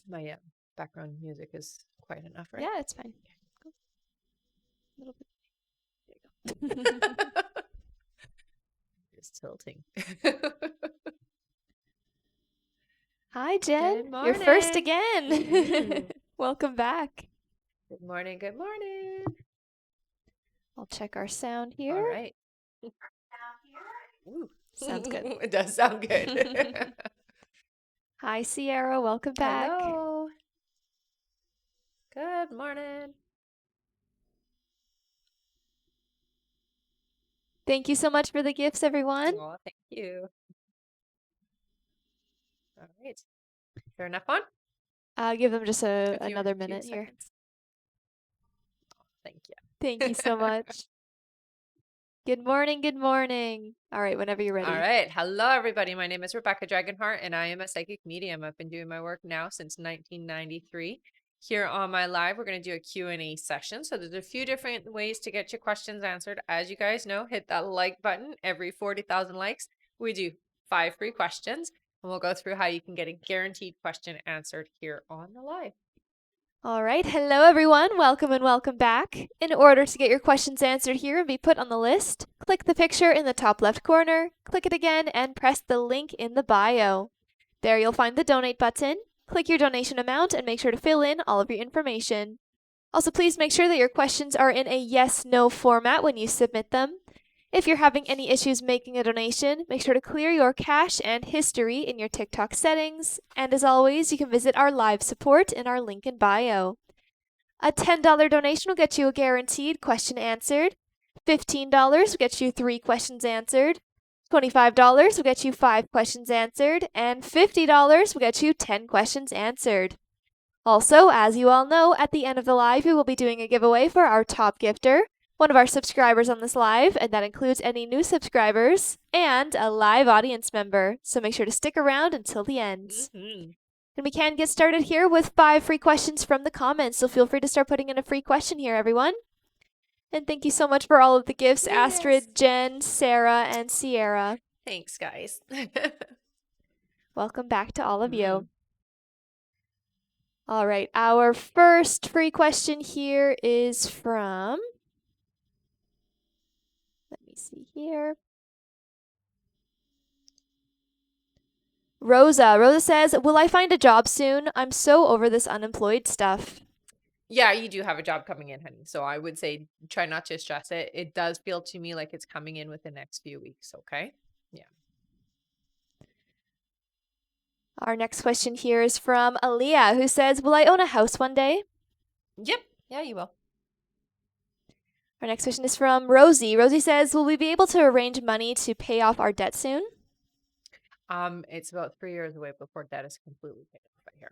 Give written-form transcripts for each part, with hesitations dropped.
My background music is quite enough, right? Yeah, it's fine. Cool. A little bit. There you go. Just tilting. Hi, Jen. Good You're first morning. again. Welcome back. Good morning. Good morning. I'll check our sound here. All right. Ooh, sounds good. It does sound good. Hi, Sierra. Welcome back. Hello. Good morning. Thank you so much for the gifts, everyone. Oh, thank you. All right. Is there enough on? Give them just another minute here. Oh, thank you. Thank you so much. Good morning. Good morning. All right, whenever you're ready. All right. Hello, everybody. My name is Rebecca Dragonheart, and I am a psychic medium. I've been doing my work now since 1993. Here on my live, we're going to do a Q&A session. So there's a few different ways to get your questions answered. As you guys know, hit that like button. Every 40,000 likes, we do 5 free questions, and we'll go through how you can get a guaranteed question answered here on the live. All right. Hello, everyone. Welcome and welcome back. In order to get your questions answered here and be put on the list, click the picture in the top left corner, click it again, and press the link in the bio. There you'll find the donate button. Click your donation amount and make sure to fill in all of your information. Also, please make sure that your questions are in a yes/no format when you submit them. If you're having any issues making a donation, make sure to clear your cache and history in your TikTok settings. And as always, you can visit our live support in our link in bio. A $10 donation will get you a guaranteed question answered. $15 will get you 3 questions answered. $25 will get you 5 questions answered. And $50 will get you 10 questions answered. Also, as you all know, at the end of the live, we will be doing a giveaway for our top gifter, one of our subscribers on this live, and that includes any new subscribers, and a live audience member. So make sure to stick around until the end. And we can get started here with 5 free questions from the comments, so feel free to start putting in a free question here, everyone. And thank you so much for all of the gifts, Yes. Astrid, Jen, Sarah, and Sierra. Thanks, guys. Welcome back to all of you. All right, our first free question here is from, let me see here, Rosa. Rosa says, will I find a job soon? I'm so over this unemployed stuff. Yeah, you do have a job coming in, honey. So I would say try not to stress it. It does feel to me like it's coming in with the next few weeks, okay? Yeah. Our next question here is from Aaliyah, who says, will I own a house one day? Yep. Yeah, you will. Our next question is from Rosie. Rosie says, will we be able to arrange money to pay off our debt soon? It's about 3 years away before debt is completely paid off by here.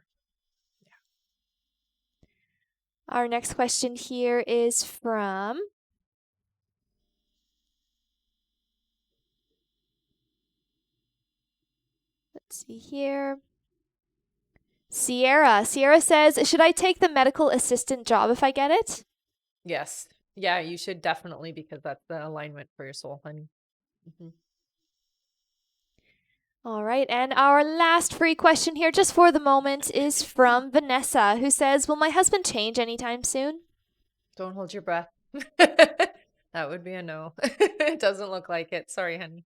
Yeah. Our next question here is from let's see here. Sierra. Sierra says, should I take the medical assistant job if I get it? Yes. Yeah, you should definitely, because that's the alignment for your soul, honey. All right, and our last free question here, just for the moment, is from Vanessa, who says, will my husband change anytime soon? Don't hold your breath. That would be a no. It doesn't look like it. Sorry, honey.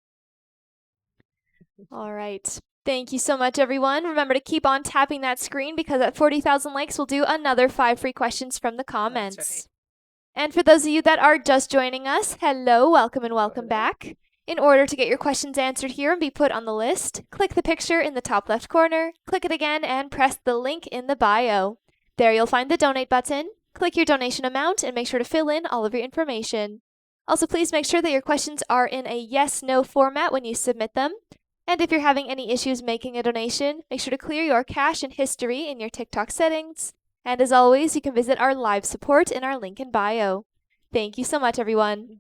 All right. Thank you so much, everyone. Remember to keep on tapping that screen because at 40,000 likes, we'll do another 5 free questions from the comments. That's right. And for those of you that are just joining us, hello, welcome and welcome back. In order to get your questions answered here and be put on the list, click the picture in the top left corner, click it again, and press the link in the bio. There you'll find the donate button. Click your donation amount and make sure to fill in all of your information. Also, please make sure that your questions are in a yes/no format when you submit them. And if you're having any issues making a donation, make sure to clear your cache and history in your TikTok settings. And as always, you can visit our live support in our link in bio. Thank you so much, everyone.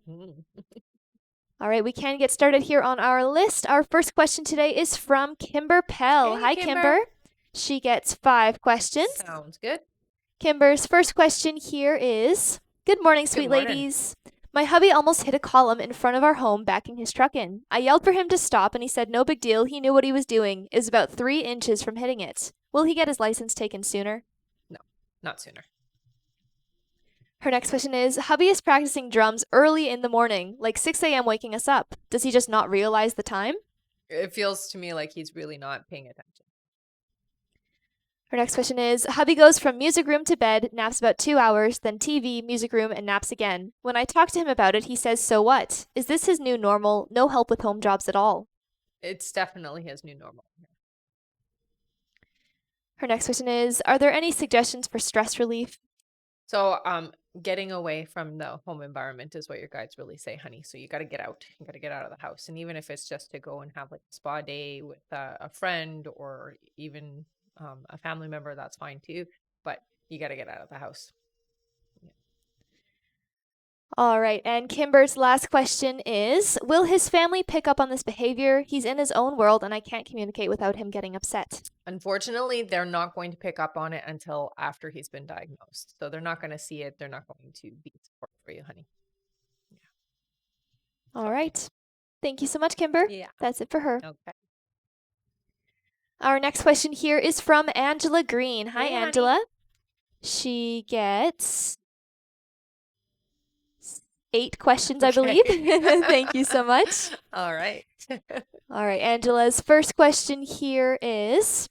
All right, we can get started here on our list. Our first question today is from Kimber Pell. Hey, Hi, Kimber. She gets 5 questions. Sounds good. Kimber's first question here is, good morning, sweet morning. ladies. My hubby almost hit a column in front of our home backing his truck in. I yelled for him to stop and he said no big deal, he knew what he was doing. It was about 3 inches from hitting it. Will he get his license taken sooner? No, not sooner. Her next question is, hubby is practicing drums early in the morning, like 6 a.m. waking us up. Does he just not realize the time? It feels to me like he's really not paying attention. Her next question is, hubby goes from music room to bed, naps about 2 hours, then TV, music room, and naps again. When I talk to him about it, he says, so what? Is this his new normal? No help with home jobs at all. It's definitely his new normal. Her next question is, are there any suggestions for stress relief? So, getting away from the home environment is what your guides really say, honey. So you got to get out. You got to get out of the house, and even if it's just to go and have like a spa day with a friend or even a family member, that's fine too. But you got to get out of the house. All right, and Kimber's last question is, will his family pick up on this behavior? He's in his own world and I can't communicate without him getting upset. Unfortunately, they're not going to pick up on it until after he's been diagnosed. So they're not going to see it. They're not going to be support for you, honey. Yeah. All right. Thank you so much, Kimber. Yeah. That's it for her. Okay. Our next question here is from Angela Green. Hi, Hey, honey. Angela. She gets 8 questions, I believe. Thank you so much. All right. All right, Angela's first question here is,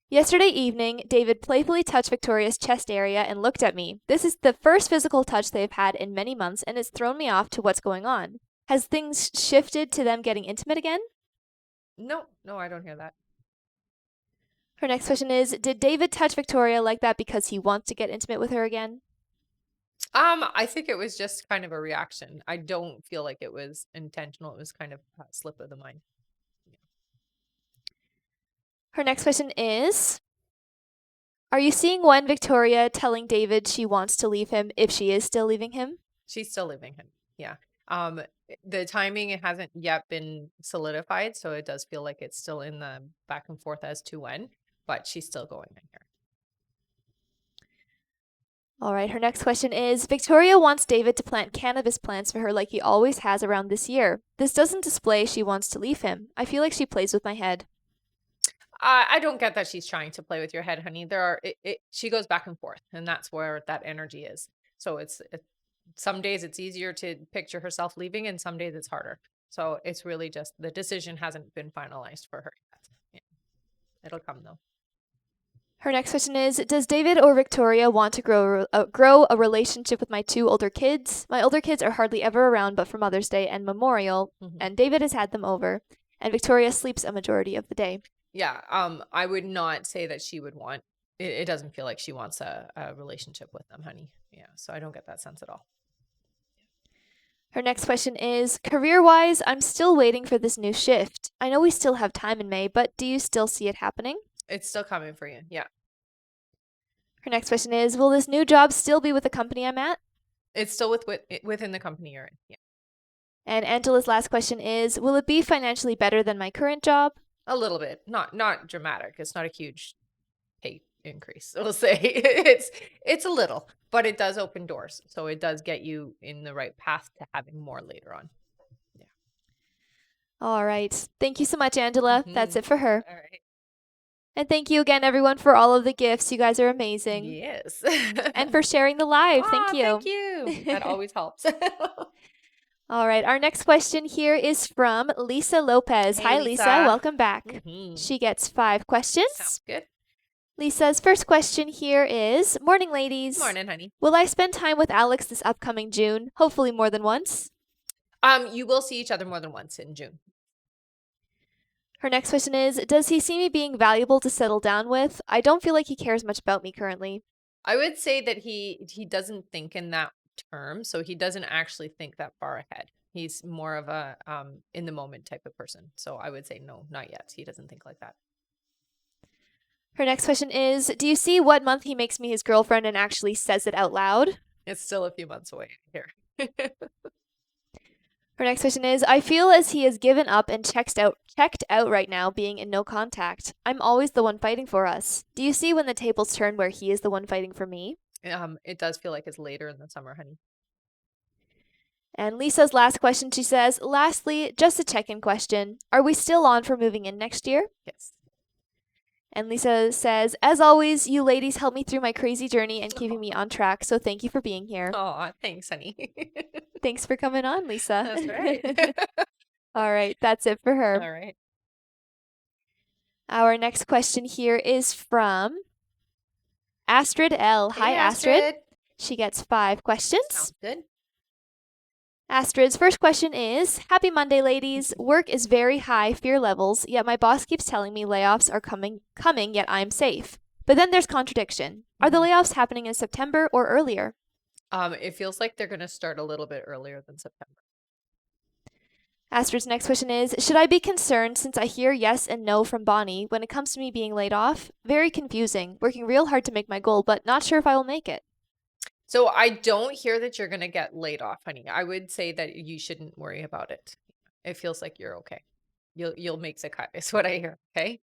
yesterday evening, David playfully touched Victoria's chest area and looked at me. This is the first physical touch they've had in many months, and it's thrown me off to what's going on. Has things shifted to them getting intimate again? No, I don't hear that. Her next question is, did David touch Victoria like that because he wants to get intimate with her again? I think it was just kind of a reaction. I don't feel like it was intentional. It was kind of a slip of the mind. Her next question is, are you seeing when Victoria telling David she wants to leave him if she is still leaving him? She's still leaving him. Yeah. The timing it hasn't yet been solidified, so it does feel like it's still in the back and forth as to when, but she's still going in here. All right, her next question is, Victoria wants David to plant cannabis plants for her like he always has around this year. This doesn't display she wants to leave him. I feel like she plays with my head. I don't get that she's trying to play with your head, honey. She goes back and forth, and that's where that energy is. So some days it's easier to picture herself leaving, and some days it's harder. So it's really just the decision hasn't been finalized for her yet. Yeah. It'll come though. Her next question is, does David or Victoria want to grow a relationship with my 2 older kids? My older kids are hardly ever around but for Mother's Day and Memorial, and David has had them over, and Victoria sleeps a majority of the day. Yeah, I would not say that she would want it doesn't feel like she wants a relationship with them, honey. Yeah, so I don't get that sense at all. Her next question is, career-wise, I'm still waiting for this new shift. I know we still have time in May, but do you still see it happening? It's still coming for you. Yeah. Her next question is, will this new job still be with the company I'm at? It's still within the company you're in. Yeah. And Angela's last question is, will it be financially better than my current job? A little bit. Not dramatic. It's not a huge pay increase. We'll say it's a little, but it does open doors. So it does get you in the right path to having more later on. Yeah. All right. Thank you so much, Angela. That's it for her. All right. And thank you again, everyone, for all of the gifts. You guys are amazing. Yes. And for sharing the live. Thank you. Thank you. That always helps. All right. Our next question here is from Lisa Lopez. Hey, Hi, Lisa. Welcome back. She gets 5 questions. Sounds good. Lisa's first question here is, morning, ladies. Morning, honey. Will I spend time with Alex this upcoming June? Hopefully more than once. You will see each other more than once in June. Her next question is, does he see me being valuable to settle down with? I don't feel like he cares much about me currently. I would say that he doesn't think in that term, so he doesn't actually think that far ahead. He's more of a in the moment type of person. So I would say no, not yet. He doesn't think like that. Her next question is, do you see what month he makes me his girlfriend and actually says it out loud? It's still a few months away here. Her next question is, I feel as he has given up and checked out right now, being in no contact. I'm always the one fighting for us. Do you see when the tables turn where he is the one fighting for me? It does feel like it's later in the summer, honey. And Lisa's last question, she says, lastly, just a check-in question. Are we still on for moving in next year? Yes. And Lisa says, as always, you ladies help me through my crazy journey and keeping me on track, so thank you for being here. Oh, thanks, honey. Thanks for coming on, Lisa. That's right. All right, that's it for her. All right. Our next question here is from Astrid L. Hey, Hi, Astrid. Astrid. She gets 5 questions. Sounds good. Astrid's first question is, Happy Monday, ladies. Work is very high fear levels, yet my boss keeps telling me layoffs are coming, yet I'm safe. But then there's contradiction. Are the layoffs happening in September or earlier? It feels like they're going to start a little bit earlier than September. Astrid's next question is, should I be concerned since I hear yes and no from Bonnie when it comes to me being laid off? Very confusing. Working real hard to make my goal, but not sure if I will make it. So I don't hear that you're going to get laid off, honey. I would say that you shouldn't worry about it. It feels like you're okay. You'll make the cut is what I hear. Okay.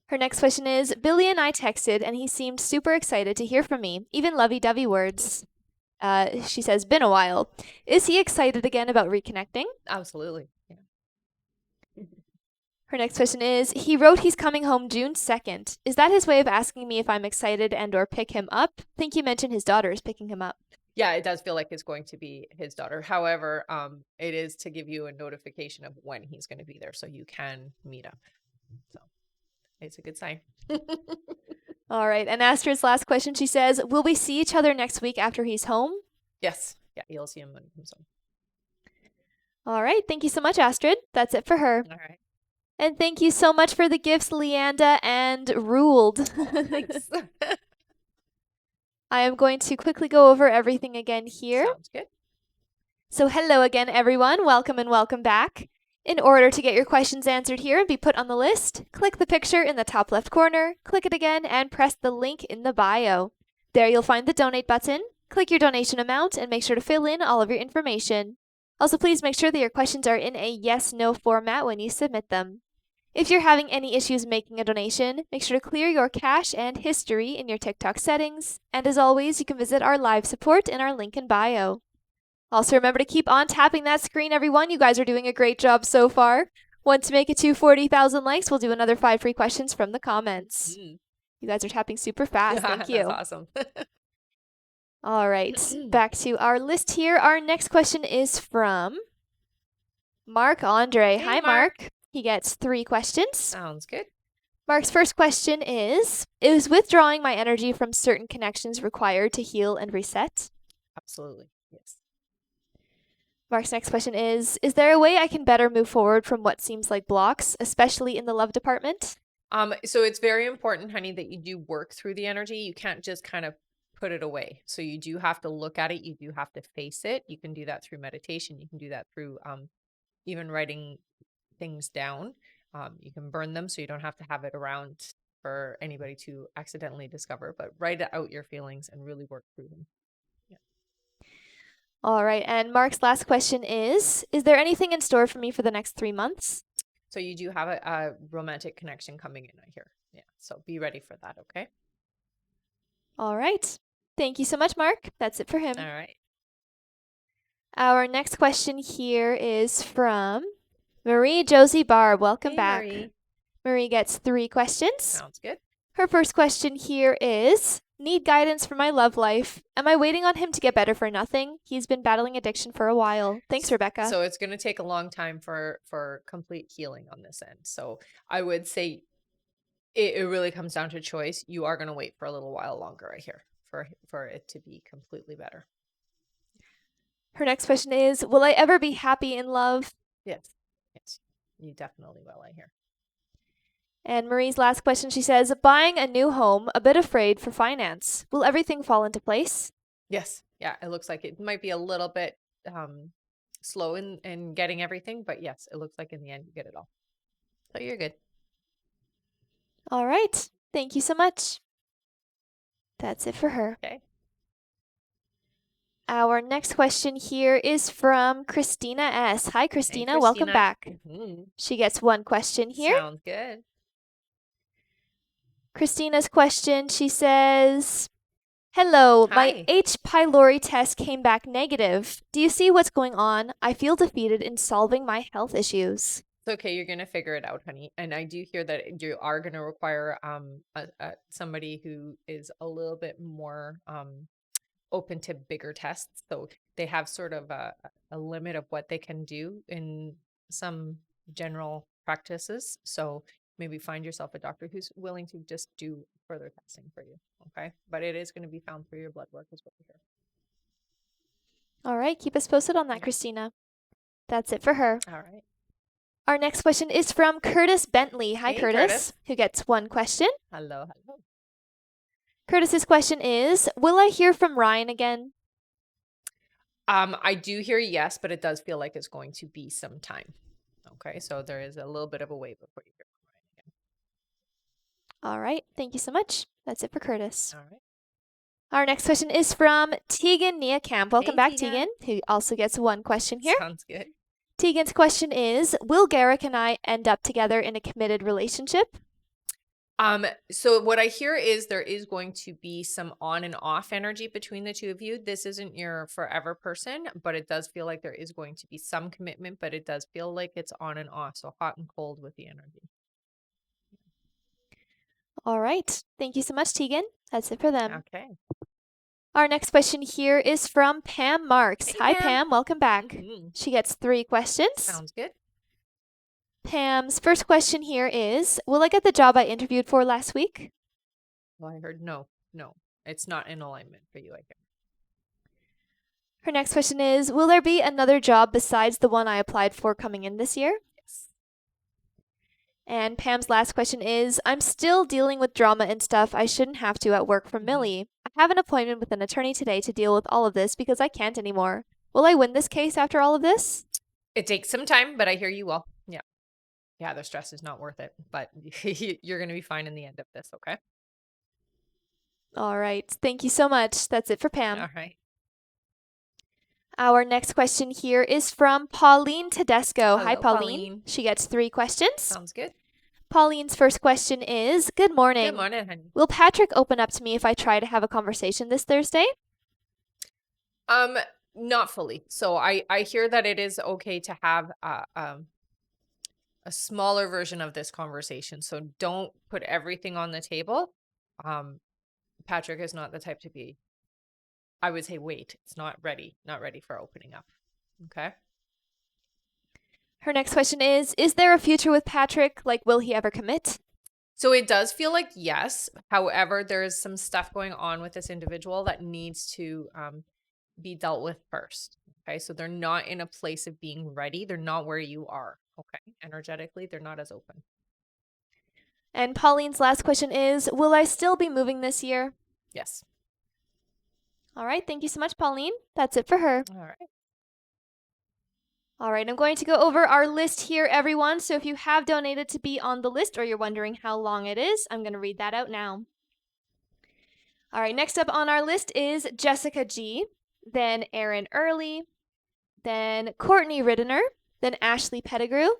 Her next question is, Billy and I texted and he seemed super excited to hear from me, even lovey-dovey words. She says, been a while. Is he excited again about reconnecting? Absolutely. Yeah. Her next question is, he wrote he's coming home June 2nd. Is that his way of asking me if I'm excited and or pick him up? Think you mentioned his daughter is picking him up. Yeah, it does feel like it's going to be his daughter. However, it is to give you a notification of when he's going to be there so you can meet up. So it's a good sign. All right. And Astrid's last question, she says, will we see each other next week after he's home? Yes. Yeah, you'll see him when he comes home. All right. Thank you so much, Astrid. That's it for her. All right. And thank you so much for the gifts, Leanda and Ruled. Oh, thanks. I am going to quickly go over everything again here. Sounds good. So hello again, everyone. Welcome and welcome back. In order to get your questions answered here and be put on the list, click the picture in the top left corner, click it again, and press the link in the bio. There you'll find the donate button. Click your donation amount and make sure to fill in all of your information. Also, please make sure that your questions are in a yes/no format when you submit them. If you're having any issues making a donation, make sure to clear your cache and history in your TikTok settings. And as always, you can visit our live support in our link in bio. Also, remember to keep on tapping that screen, everyone. You guys are doing a great job so far. Once we make it to 40,000 likes, we'll do another 5 free questions from the comments. You guys are tapping super fast. Thank you. That's awesome. All right, back to our list here. Our next question is from Mark Andre. Hey, Hi, Mark. He gets 3 questions. Sounds good. Mark's first question is withdrawing my energy from certain connections required to heal and reset? Absolutely. Yes. Mark's next question is there a way I can better move forward from what seems like blocks, especially in the love department? So it's very important, honey, that you do work through the energy. You can't just kind of put it away. So you do have to look at it. You do have to face it. You can do that through meditation. You can do that through even writing things down. You can burn them so you don't have to have it around for anybody to accidentally discover, but write out your feelings and really work through them. Yeah. All right. And Mark's last question is there anything in store for me for the next 3 months? So you do have a romantic connection coming in, I hear. Yeah. So be ready for that. Okay. All right. Thank you so much, Mark. That's it for him. All right. Our next question here is from Marie Josie Barb. Welcome back. Marie gets 3 questions. Sounds good. Her first question here is, need guidance for my love life. Am I waiting on him to get better for nothing? He's been battling addiction for a while. Thanks, Rebecca. So it's going to take a long time for complete healing on this end. So I would say it really comes down to choice. You are going to wait for a little while longer, I hear, for it to be completely better. Her next question is, will I ever be happy in love? Yes. Yes. You definitely will, I hear. And Marie's last question, she says, buying a new home, a bit afraid for finance. Will everything fall into place? Yes. Yeah. It looks like it might be a little bit slow in getting everything, but yes, it looks like in the end you get it all. So you're good. All right. Thank you so much. That's it for her. Okay. Our next question here is from Christina S. Hi, Christina. Hey, Welcome back. Mm-hmm. She gets 1 question here. Sounds good. Christina's question, she says, Hello, my Hi. H. pylori test came back negative. Do you see what's going on? I feel defeated in solving my health issues. It's okay. You're gonna figure it out, honey. And I do hear that you are gonna require somebody who is a little bit more open to bigger tests. So they have sort of a limit of what they can do in some general practices. So maybe find yourself a doctor who's willing to just do further testing for you. Okay. But it is going to be found through your blood work, is what we hear. All right, keep us posted on that, Yeah. Christina. That's it for her. All right. Our next question is from Curtis Bentley. Hi, Hey, Curtis, Curtis. who gets one question. Hello. Hello. Curtis's question is, will I hear from Ryan again? I do hear yes, but it does feel like it's going to be some time. Okay. So there is a little bit of a wait before you hear from Ryan again. All right, thank you so much. That's it for Curtis. All right. Our next question is from Tegan Niekamp. Welcome Hey, back, Tegan. Tegan, who also gets one question here. Sounds good. Tegan's question is, will Garrick and I end up together in a committed relationship? So what I hear is there is going to be some on and off energy between the two of you. This isn't your forever person, but it does feel like there is going to be some commitment, but it does feel like it's on and off. So hot and cold with the energy. All right. Thank you so much, Tegan. That's it for them. Okay. Our next question here is from Pam Marks. Hey, Hi, Pam. Pam. Welcome back. Mm-hmm. She gets 3 questions. Sounds good. Pam's first question here is, will I get the job I interviewed for last week? Well, I heard no. It's not in alignment for you, I guess. Her next question is, will there be another job besides the one I applied for coming in this year? Yes. And Pam's last question is, I'm still dealing with drama and stuff I shouldn't have to at work from Millie. I have an appointment with an attorney today to deal with all of this because I can't anymore. Will I win this case after all of this? It takes some time, but I hear you well. Yeah. Yeah, the stress is not worth it, but you're going to be fine in the end of this, okay? All right. Thank you so much. That's it for Pam. All right. Our next question here is from Pauline Tedesco. Hi, Hello, Pauline. She gets 3 questions. Sounds good. Pauline's first question is, good morning. Good morning, honey. Will Patrick open up to me if I try to have a conversation this Thursday? Not fully. So I hear that it is okay to have a smaller version of this conversation. So don't put everything on the table. Patrick is not the type to be, I would say, wait, it's not ready for opening up. Okay. Her next question is there a future with Patrick? Like, will he ever commit? So it does feel like yes. However, there is some stuff going on with this individual that needs to be dealt with first. Okay. So they're not in a place of being ready. They're not where you are. Okay. Energetically, they're not as open. And Pauline's last question is, will I still be moving this year? Yes. All right. Thank you so much, Pauline. That's it for her. All right. All right, I'm going to go over our list here, everyone. So if you have donated to be on the list or you're wondering how long it is, I'm going to read that out now. All right, next up on our list is Jessica G., then Aaron Early, then Courtney Riddener, then Ashley Pettigrew,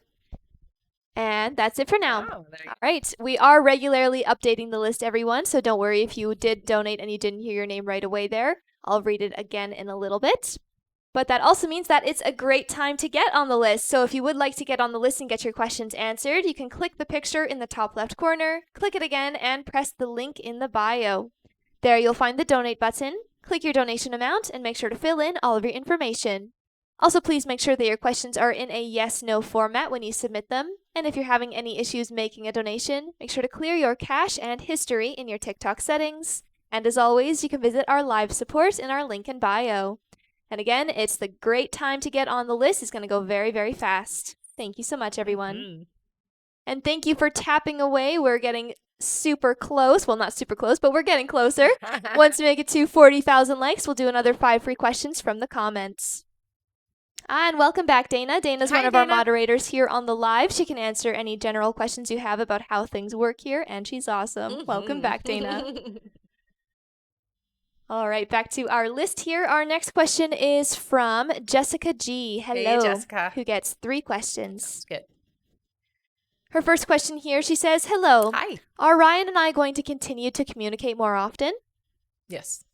and that's it for now. Wow, All right, we are regularly updating the list, everyone, so don't worry if you did donate and you didn't hear your name right away there. I'll read it again in a little bit. But that also means that it's a great time to get on the list. So if you would like to get on the list and get your questions answered, you can click the picture in the top left corner, click it again, and press the link in the bio. There you'll find the donate button. Click your donation amount and make sure to fill in all of your information. Also, please make sure that your questions are in a yes/no format when you submit them. And if you're having any issues making a donation, make sure to clear your cache and history in your TikTok settings. And as always, you can visit our live support in our link in bio. And again, it's the great time to get on the list. It's going to go very, very fast. Thank you so much, everyone. Mm-hmm. And thank you for tapping away. We're getting super close. Well, not super close, but we're getting closer. Once we make it to 40,000 likes, we'll do another 5 free questions from the comments. And welcome back, Dana. Dana's Hi, one of our Dana. moderators here on the live. She can answer any general questions you have about how things work here, and she's awesome. Mm-hmm. Welcome back, Dana. All right, back to our list here. Our next question is from Jessica G. Hello. Hey, Jessica. Who gets 3 questions. Sounds good. Her first question here, she says, hello. Hi. Are Ryan and I going to continue to communicate more often? Yes.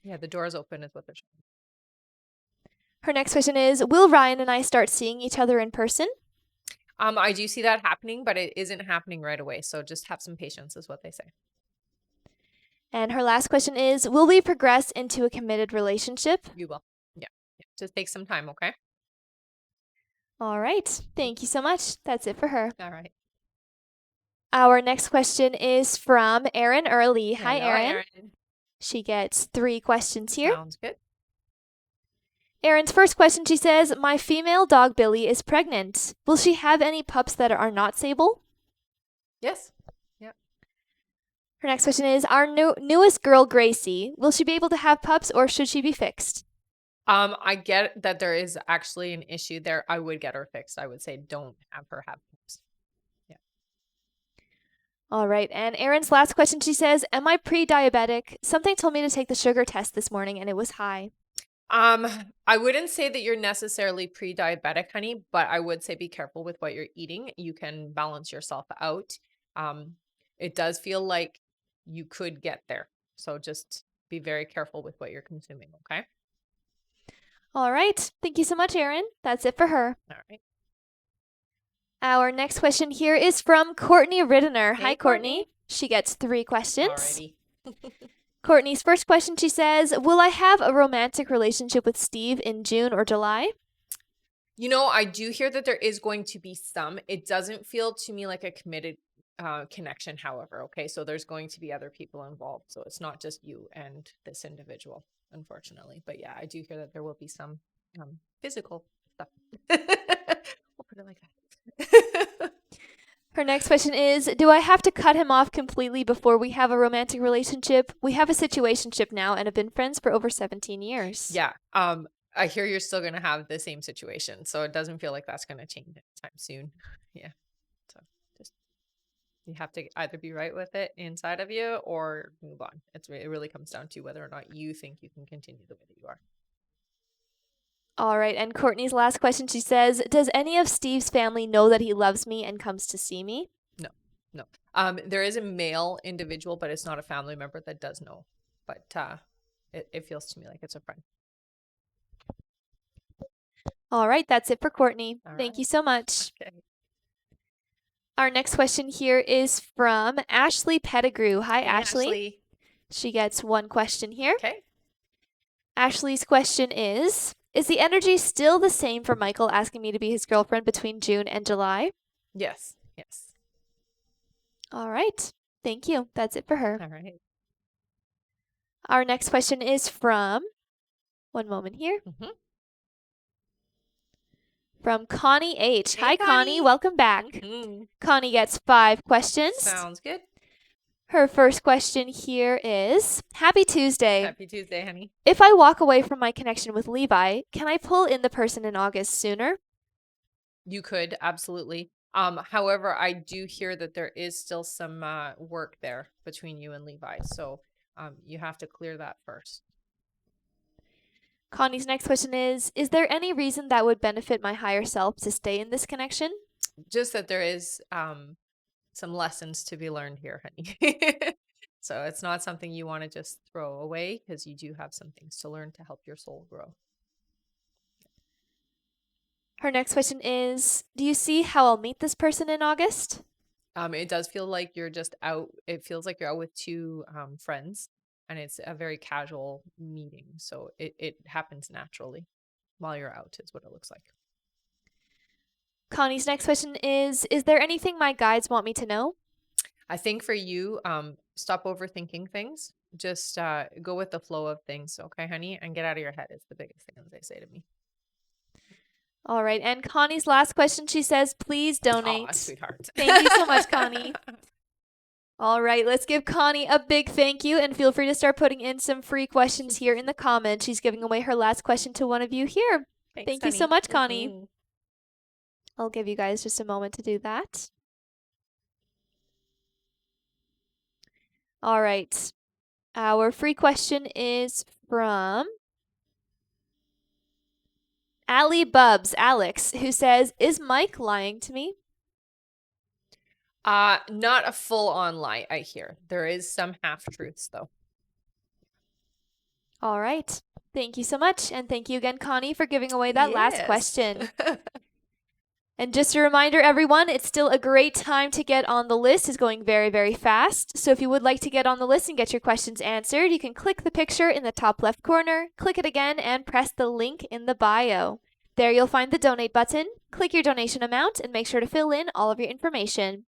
Yeah, the door's open is what they're showing. Her next question is, will Ryan and I start seeing each other in person? I do see that happening, but it isn't happening right away. So just have some patience is what they say. And her last question is, will we progress into a committed relationship? You will. Yeah. Just take some time, okay? All right. Thank you so much. That's it for her. All right. Our next question is from Erin Early. Hi, Hello, Erin. Erin. She gets 3 questions here. Sounds good. Erin's first question, she says, my female dog Billy is pregnant. Will she have any pups that are not sable? Yes. Yeah. Her next question is, our newest girl Gracie, will she be able to have pups or should she be fixed? I get that there is actually an issue there. I would get her fixed. I would say don't have her have pups. Yeah. All right. And Erin's last question, she says, am I pre-diabetic? Something told me to take the sugar test this morning and it was high. I wouldn't say that you're necessarily pre-diabetic, honey, but I would say be careful with what you're eating. You can balance yourself out. It does feel like you could get there. So just be very careful with what you're consuming, okay? All right. Thank you so much, Erin. That's it for her. All right. Our next question here is from Courtney Riddener. Hey, Hi, Courtney. She gets 3 questions. Alrighty. Courtney's first question, she says, will I have a romantic relationship with Steve in June or July? You know, I do hear that there is going to be some. It doesn't feel to me like a committed connection, however. Okay. So there's going to be other people involved. So it's not just you and this individual, unfortunately. But yeah, I do hear that there will be some physical stuff. We'll put it like that. Her next question is, do I have to cut him off completely before we have a romantic relationship? We have a situationship now and have been friends for over 17 years. Yeah. I hear you're still going to have the same situation. So it doesn't feel like that's going to change anytime soon. Yeah. So just, you have to either be right with it inside of you or move on. It really comes down to whether or not you think you can continue the way that you are. All right. And Courtney's last question, she says, does any of Steve's family know that he loves me and comes to see me? No, no. There is a male individual, but it's not a family member that does know. But it feels to me like it's a friend. All right. That's it for Courtney. All Thank right. you so much. Okay. Our next question here is from Ashley Pettigrew. Hi, Hey, Ashley. She gets 1 question here. Okay. Ashley's question is the energy still the same for Michael asking me to be his girlfriend between June and July? Yes. Yes. All right. Thank you. That's it for her. All right. Our next question is from, 1 moment here, from Connie H. Hey, Hi, Connie. Welcome back. Connie gets 5 questions. Sounds good. Her first question here is, Happy Tuesday. Happy Tuesday, honey. If I walk away from my connection with Levi, can I pull in the person in August sooner? You could, absolutely. However, I do hear that there is still some work there between you and Levi. So you have to clear that first. Connie's next question is there any reason that would benefit my higher self to stay in this connection? Just that there is some lessons to be learned here, honey. So it's not something you want to just throw away because you do have some things to learn to help your soul grow. Her next question is, do you see how I'll meet this person in August? It does feel like you're just out. It feels like you're out with 2 friends and it's a very casual meeting. So it happens naturally while you're out is what it looks like. Connie's next question is there anything my guides want me to know? I think for you, stop overthinking things. Just go with the flow of things, okay, honey? And get out of your head is the biggest thing that they say to me. All right. And Connie's last question, she says, please donate. Aw, sweetheart. Thank you so much, Connie. All right, let's give Connie a big thank you and feel free to start putting in some free questions here in the comments. She's giving away her last question to one of you here. Thanks, Thank you honey. so much, Connie. I'll give you guys just a moment to do that. All right. Our free question is from Ali Bubs, Alex, who says, is Mike lying to me? Not a full-on lie, I hear. There is some half-truths, though. All right. Thank you so much. And thank you again, Connie, for giving away that last Yes. question. And just a reminder, everyone, it's still a great time to get on the list. It's going very, very fast. So if you would like to get on the list and get your questions answered, you can click the picture in the top left corner, click it again, and press the link in the bio. There you'll find the donate button. Click your donation amount and make sure to fill in all of your information.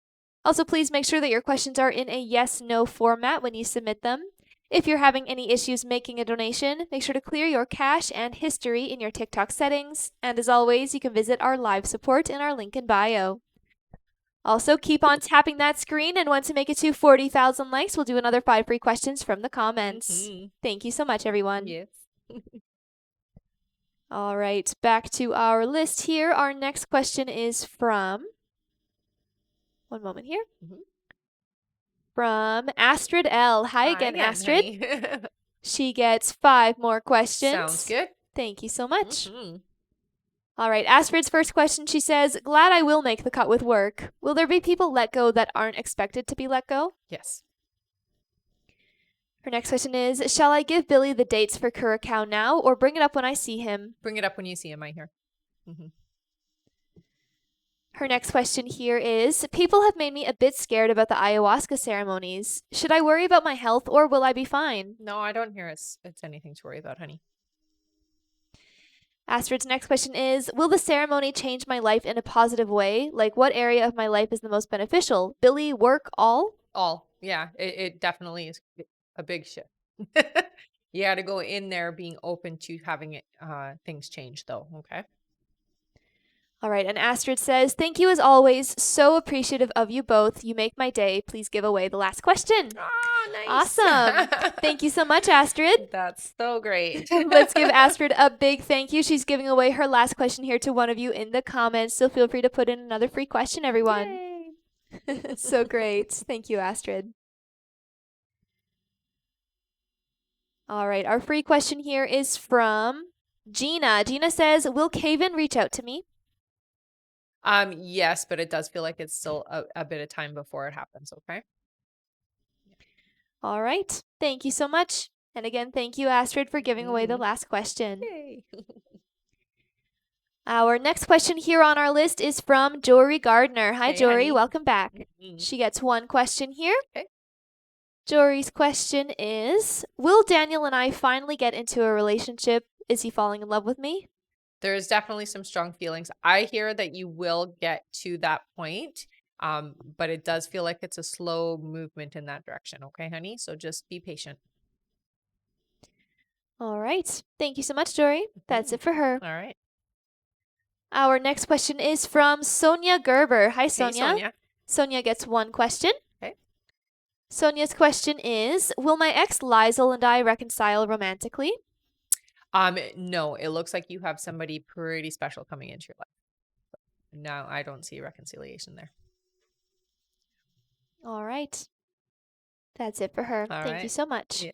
Also, please make sure that your questions are in a yes/no format when you submit them. If you're having any issues making a donation, make sure to clear your cache and history in your TikTok settings. And as always, you can visit our live support in our link in bio. Also, keep on tapping that screen, and once we make it to 40,000 likes, we'll do another 5 free questions from the comments. Thank you so much, everyone. Yes. All right, back to our list here. Our next question is from, one moment here, from Astrid L. Hi again, Astrid. Honey. She gets 5 more questions. Sounds good. Thank you so much. All right, Astrid's first question, she says, glad I will make the cut with work. Will there be people let go that aren't expected to be let go? Yes. Her next question is, shall I give Billy the dates for Curacao now or bring it up when I see him? Bring it up when you see him, I hear. Her next question here is, people have made me a bit scared about the ayahuasca ceremonies. Should I worry about my health or will I be fine? No, I don't hear it's anything to worry about, honey. Astrid's next question is, will the ceremony change my life in a positive way? Like, what area of my life is the most beneficial? Billy, work, all? All. Yeah, it definitely is a big shift. You got to go in there being open to having it things change, though. Okay. All right, and Astrid says, thank you as always. So appreciative of you both. You make my day. Please give away the last question. Oh, nice. Awesome. Thank you so much, Astrid. That's so great. Let's give Astrid a big thank you. She's giving away her last question here to one of you in the comments. So feel free to put in another free question, everyone. So great. Thank you, Astrid. All right, our free question here is from Gina. Gina says, will Caven reach out to me? Yes, but it does feel like it's still a bit of time before it happens, okay? All right. Thank you so much. And again, thank you, Astrid, for giving away the last question. Yay. Our next question here on our list is from Jory Gardner. Hi, Hey, Jory. honey. Welcome back. She gets one question here. Okay. Jory's question is, will Daniel and I finally get into a relationship? Is he falling in love with me? There's definitely some strong feelings. I hear that you will get to that point, but it does feel like it's a slow movement in that direction. Okay, honey? So just be patient. All right. Thank you so much, Jory. That's it for her. All right. Our next question is from Sonia Gerber. Hi, Sonia. Hey, Sonia. Sonia gets one question. Okay. Sonia's question is, will my ex Lizel and I reconcile romantically? No, it looks like you have somebody pretty special coming into your life. No, I don't see reconciliation there. All right. That's it for her. Thank you so much. Yeah.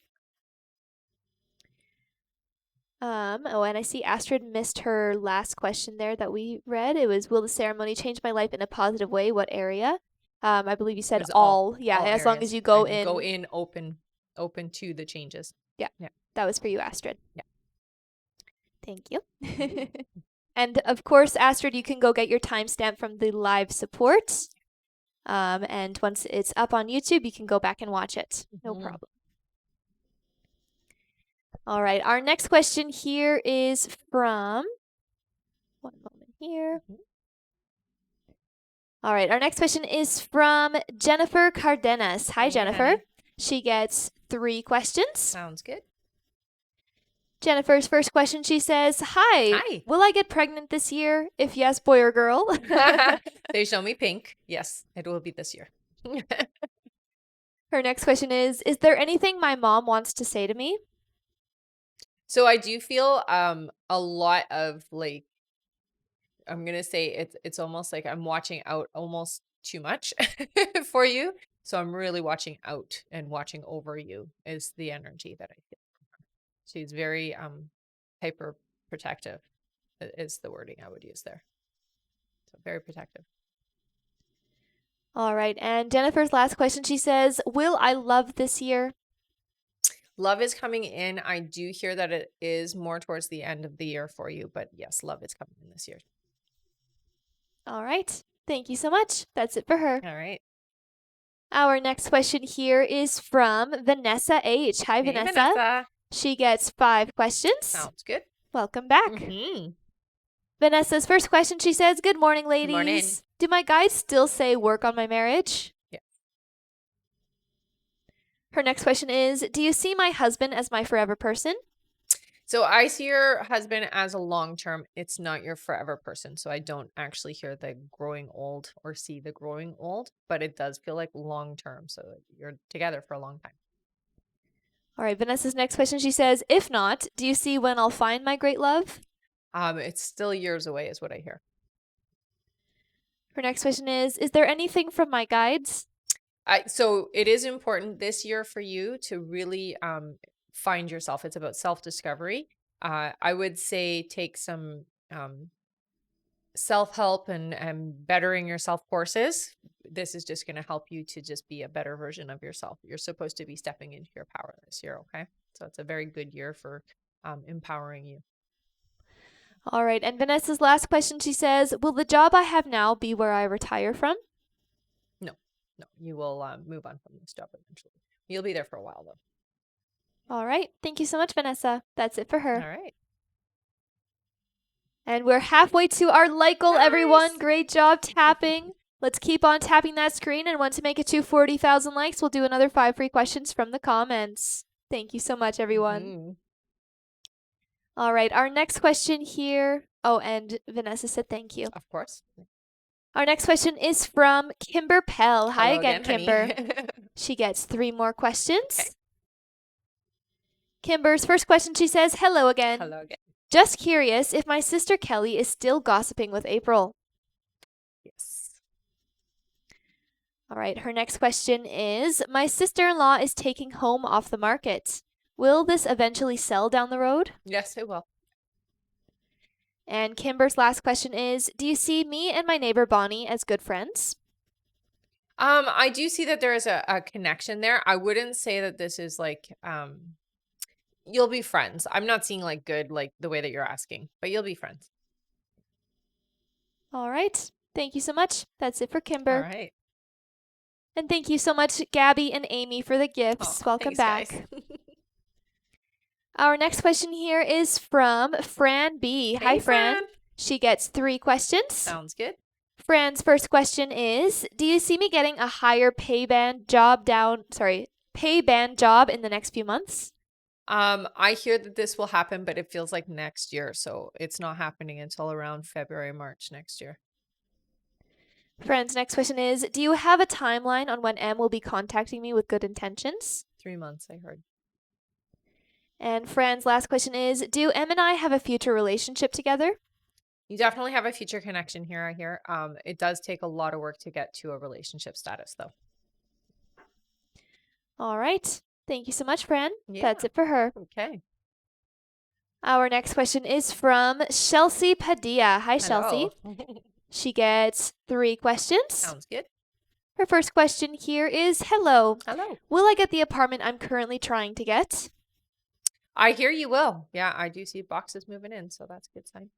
Oh, and I see Astrid missed her last question there that we read. It was, will the ceremony change my life in a positive way? What area? I believe you said all. Yeah, all as long areas. as you go And in. Go in open to the changes. Yeah. That was for you, Astrid. Yeah. Thank you. And of course, Astrid, you can go get your timestamp from the live support. And once it's up on YouTube, you can go back and watch it. No problem. All right. Our next question here is from, one moment here. All right. Our next question is from Jennifer Cardenas. Hi, Jennifer. Honey. She gets 3 questions. Sounds good. Jennifer's first question, she says, Hi. Will I get pregnant this year? If yes, boy or girl? They show me pink. Yes, it will be this year. Her next question is there anything my mom wants to say to me? So I do feel a lot of like, I'm going to say it's almost like I'm watching out almost too much for you. So I'm really watching out and watching over you is the energy that I feel. She's very hyper protective is the wording I would use there. So very protective. All right. And Jennifer's last question, she says, will I love this year? Love is coming in. I do hear that it is more towards the end of the year for you, but yes, love is coming in this year. All right. Thank you so much. That's it for her. All right. Our next question here is from Vanessa H. Hi, Hey, Vanessa. Vanessa. She gets 5 questions. Sounds good. Welcome back. Mm-hmm. Vanessa's first question, she says, "Good morning, ladies. Good morning. Do my guides still say work on my marriage?" Yeah. Her next question is, "Do you see my husband as my forever person?" So I see your husband as a long term. It's not your forever person. So I don't actually hear the growing old or see the growing old, but it does feel like long term. So you're together for a long time. All right, Vanessa's next question, she says, "If not, do you see when I'll find my great love?" It's still years away, is what I hear. Her next question is there anything from my guides?" So it is important this year for you to really find yourself. It's about self-discovery. I would say take some self-help and bettering yourself courses. This is just going to help you to just be a better version of yourself. You're supposed to be stepping into your power this year, okay? So it's a very good year for empowering you. All right, and Vanessa's last question, she says, "Will the job I have now be where I retire from?" No, no, you will move on from this job eventually. You'll be there for a while, though. All right, thank you so much, Vanessa. That's it for her. All right. And we're halfway to our like goal, Nice. everyone. Great job tapping. Let's keep on tapping that screen, and once we make it to 40,000 likes, we'll do another 5 free questions from the comments. Thank you so much, everyone. Mm-hmm. All right, our next question here. Oh, and Vanessa said thank you. Of course. Our next question is from Kimber Pell. Hi Hello again, Kimber. honey. She gets 3 more questions. Okay. Kimber's first question, she says, "Hello again. Hello again. Just curious if my sister Kelly is still gossiping with April." Yes. All right, her next question is, "My sister-in-law is taking home off the market. Will this eventually sell down the road?" Yes, it will. And Kimber's last question is, "Do you see me and my neighbor Bonnie as good friends?" I do see that there is a connection there. I wouldn't say that this is like you'll be friends. I'm not seeing like good like the way that you're asking, but you'll be friends. All right. Thank you so much. That's it for Kimber. All right. And thank you so much, Gabby and Amy, for the gifts. Welcome thanks, back. guys. Our next question here is from Fran B. Hey, Hi, Fran. She gets 3 questions. Sounds good. Fran's first question is, "Do you see me getting a higher pay band job in the next few months?" I hear that this will happen, but it feels like next year, so it's not happening until around February, March next year. Fran's next question is, "Do you have a timeline on when M will be contacting me with good intentions?" 3 months, I heard. And Fran's last question is, "Do M and I have a future relationship together?" You definitely have a future connection here, I hear. It does take a lot of work to get to a relationship status, though. All right. Thank you so much, Fran. Yeah. That's it for her. Okay. Our next question is from Chelsea Padilla. Hi, Chelsea. Hello. She gets 3 questions. Sounds good. Her first question here is, "Hello. Hello. Will I get the apartment I'm currently trying to get?" I hear you will. Yeah, I do see boxes moving in, so that's a good sign.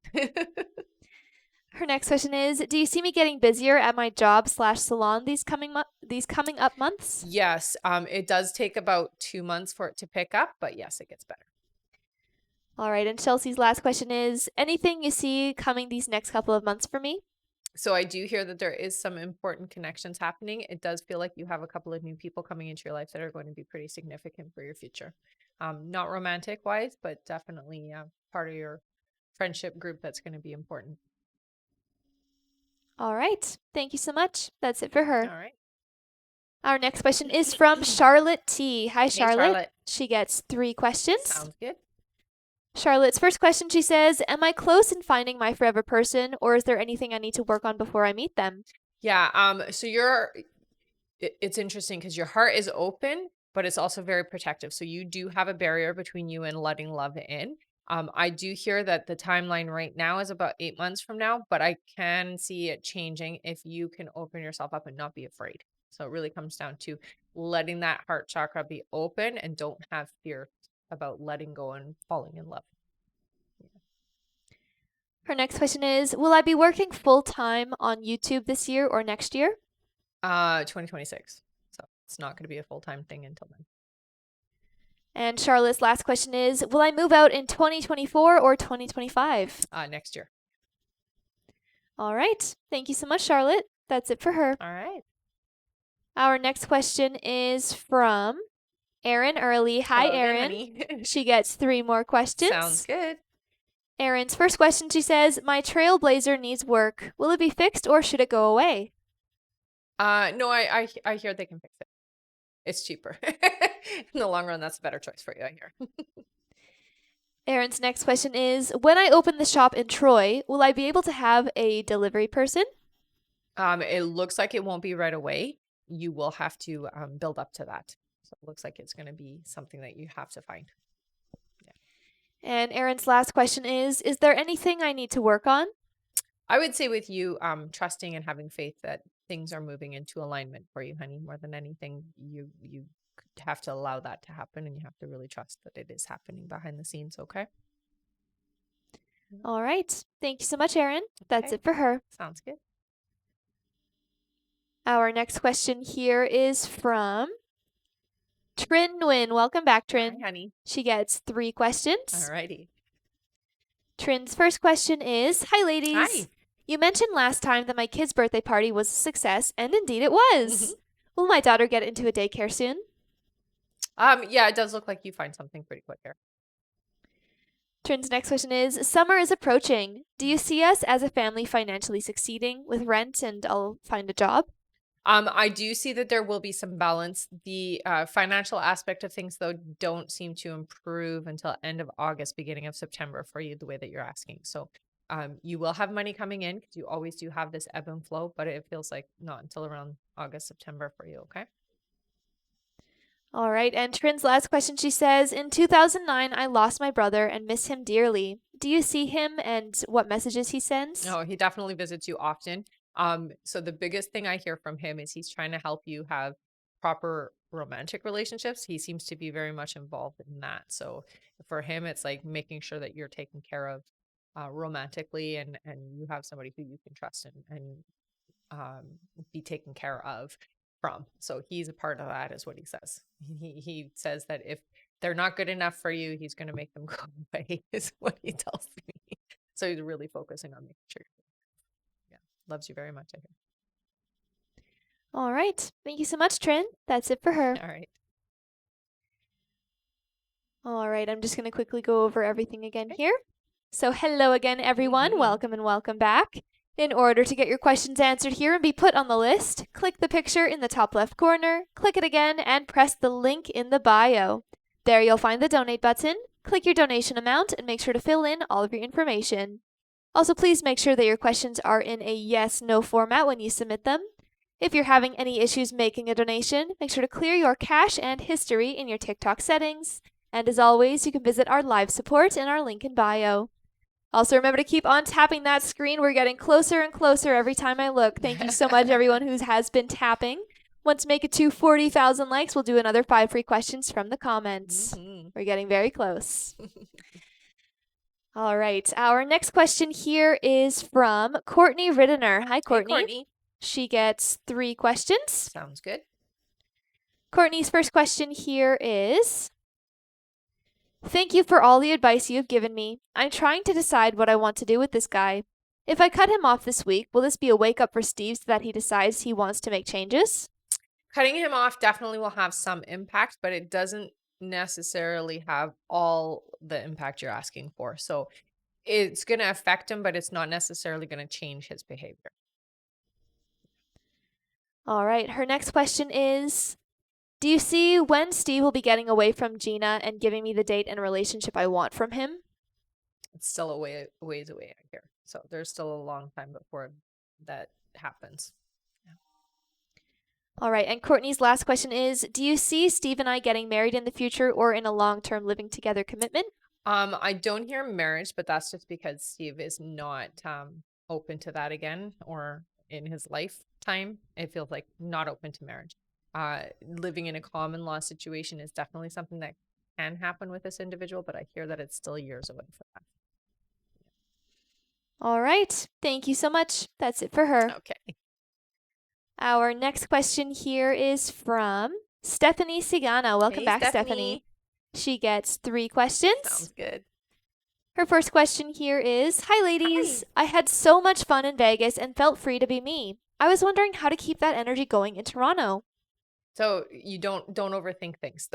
Her next question is, "Do you see me getting busier at my job/salon these coming up months?" Yes, it does take about 2 months for it to pick up, but yes, it gets better. All right, and Chelsea's last question is, "Anything you see coming these next couple of months for me?" So I do hear that there is some important connections happening. It does feel like you have a couple of new people coming into your life that are going to be pretty significant for your future. Not romantic wise, but definitely part of your friendship group that's going to be important. All right. Thank you so much. That's it for her. All right. Our next question is from Charlotte T. Hi, Hey, Charlotte. She gets 3 questions. Sounds good. Charlotte's first question, she says, "Am I close in finding my forever person, or is there anything I need to work on before I meet them?" Yeah. So it's interesting because your heart is open, but it's also very protective. So you do have a barrier between you and letting love in. I do hear that the timeline right now is about 8 months from now, but I can see it changing if you can open yourself up and not be afraid. So it really comes down to letting that heart chakra be open and don't have fear about letting go and falling in love. Her next question is, will I be working full-time on YouTube this year or next year? 2026. So it's not going to be a full-time thing until then. And Charlotte's last question is, will I move out in 2024 or 2025? Next year. All right. Thank you so much, Charlotte. That's it for her. All right. Our next question is from Erin Early. Hi, Hello again, Erin. honey. She gets 3 more questions. Sounds good. Erin's first question, she says, my Trailblazer needs work. Will it be fixed or should it go away? No, I hear they can fix it. It's cheaper. In the long run, that's a better choice for you, I hear. Erin's next question is, when I open the shop in Troy, will I be able to have a delivery person? It looks like it won't be right away. You will have to build up to that. So it looks like it's going to be something that you have to find. And Erin's last question is there anything I need to work on? I would say with you, trusting and having faith that things are moving into alignment for you, honey. More than anything, you have to allow that to happen, and you have to really trust that it is happening behind the scenes. Okay. All right. Thank you so much, Erin. That's Okay. it for her. Sounds good. Our next question here is from Trin Nguyen. Welcome back, Trin. Hi, honey. She gets 3 questions. Alrighty. Trin's first question is, hi, ladies. Hi. You mentioned last time that my kid's birthday party was a success, and indeed it was. Will my daughter get into a daycare soon? Yeah, it does look like you find something pretty quick here. Trin's next question is, summer is approaching. Do you see us as a family financially succeeding with rent and I'll find a job? I do see that there will be some balance. The financial aspect of things, though, don't seem to improve until end of August, beginning of September for you, the way that you're asking. So you will have money coming in because you always do have this ebb and flow, but it feels like not until around August, September for you, okay? All right, and Trin's last question, she says, in 2009, I lost my brother and miss him dearly. Do you see him and what messages he sends? No, he definitely visits you often. So the biggest thing I hear from him is he's trying to help you have proper romantic relationships. He seems to be very much involved in that. So for him, it's like making sure that you're taken care of romantically and you have somebody who you can trust and be taken care of from. So he's a part of that, is what he says. He says that if they're not good enough for you, he's going to make them go away, is what he tells me. So he's really focusing on making sure. Yeah, loves you very much, I hear. All right. Thank you so much, Trin. That's it for her. All right. All right. I'm just going to quickly go over everything again here. So hello again, everyone. Welcome and welcome back. In order to get your questions answered here and be put on the list, click the picture in the top left corner, click it again, and press the link in the bio. There you'll find the donate button. Click your donation amount and make sure to fill in all of your information. Also, please make sure that your questions are in a yes/no format when you submit them. If you're having any issues making a donation, make sure to clear your cache and history in your TikTok settings. And as always, you can visit our live support in our link in bio. Also, remember to keep on tapping that screen. We're getting closer and closer every time I look. Thank you so much, everyone who has been tapping. Once we make it to 40,000 likes, we'll do another 5 free questions from the comments. We're getting very close. All right. Our next question here is from Courtney Riddener. Hi, Courtney. Hey, Courtney. She gets 3 questions. Sounds good. Courtney's first question here is, thank you for all the advice you have given me. I'm trying to decide what I want to do with this guy. If I cut him off this week, will this be a wake-up for Steve so that he decides he wants to make changes? Cutting him off definitely will have some impact, but it doesn't necessarily have all the impact you're asking for. So it's going to affect him, but it's not necessarily going to change his behavior. All right. Her next question is, do you see when Steve will be getting away from Gina and giving me the date and relationship I want from him? It's still a ways away, I hear. So there's still a long time before that happens. All right. And Courtney's last question is, do you see Steve and I getting married in the future or in a long-term living together commitment? I don't hear marriage, but that's just because Steve is not open to that again, or in his lifetime, it feels like not open to marriage. Living in a common law situation is definitely something that can happen with this individual, but I hear that it's still years away for All right. Thank you so much. That's it for her. that. Okay. Our next question here is from Stephanie Sigana. Welcome Hey, back, Stephanie. Stephanie. She gets 3 questions. Sounds good. Her first question here is, Hi, ladies. Hi. I had so much fun in Vegas and felt free to be me. I was wondering how to keep that energy going in Toronto. So you don't overthink things.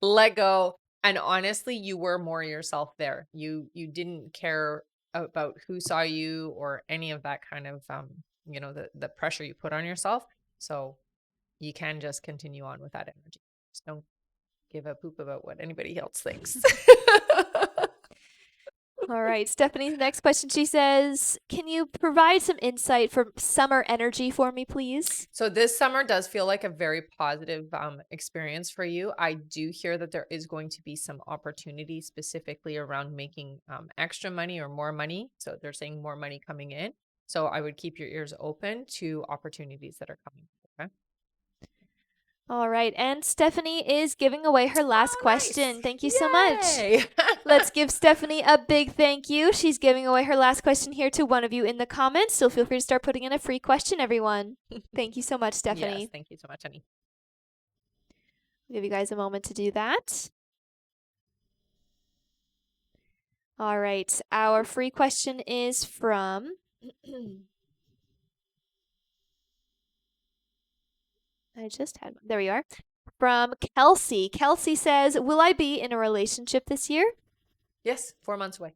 Let go. And honestly, you were more yourself there. You didn't care about who saw you or any of that kind of the pressure you put on yourself. So you can just continue on with that energy. Just don't give a poop about what anybody else thinks. All right, Stephanie's next question, she says, can you provide some insight for summer energy for me, please? So this summer does feel like a very positive experience for you. I do hear that there is going to be some opportunity specifically around making extra money or more money. So they're saying more money coming in. So I would keep your ears open to opportunities that are coming. Okay. All right, and Stephanie is giving away her last question. Nice. Thank you so much. Yay. Let's give Stephanie a big thank you. She's giving away her last question here to one of you in the comments, so feel free to start putting in a free question, everyone. Thank you so much, Stephanie. Yes, thank you so much, honey. I'll give you guys a moment to do that. All right, our free question is from I just had one. There we are. From Kelsey. Kelsey says, will I be in a relationship this year? Yes, 4 months away.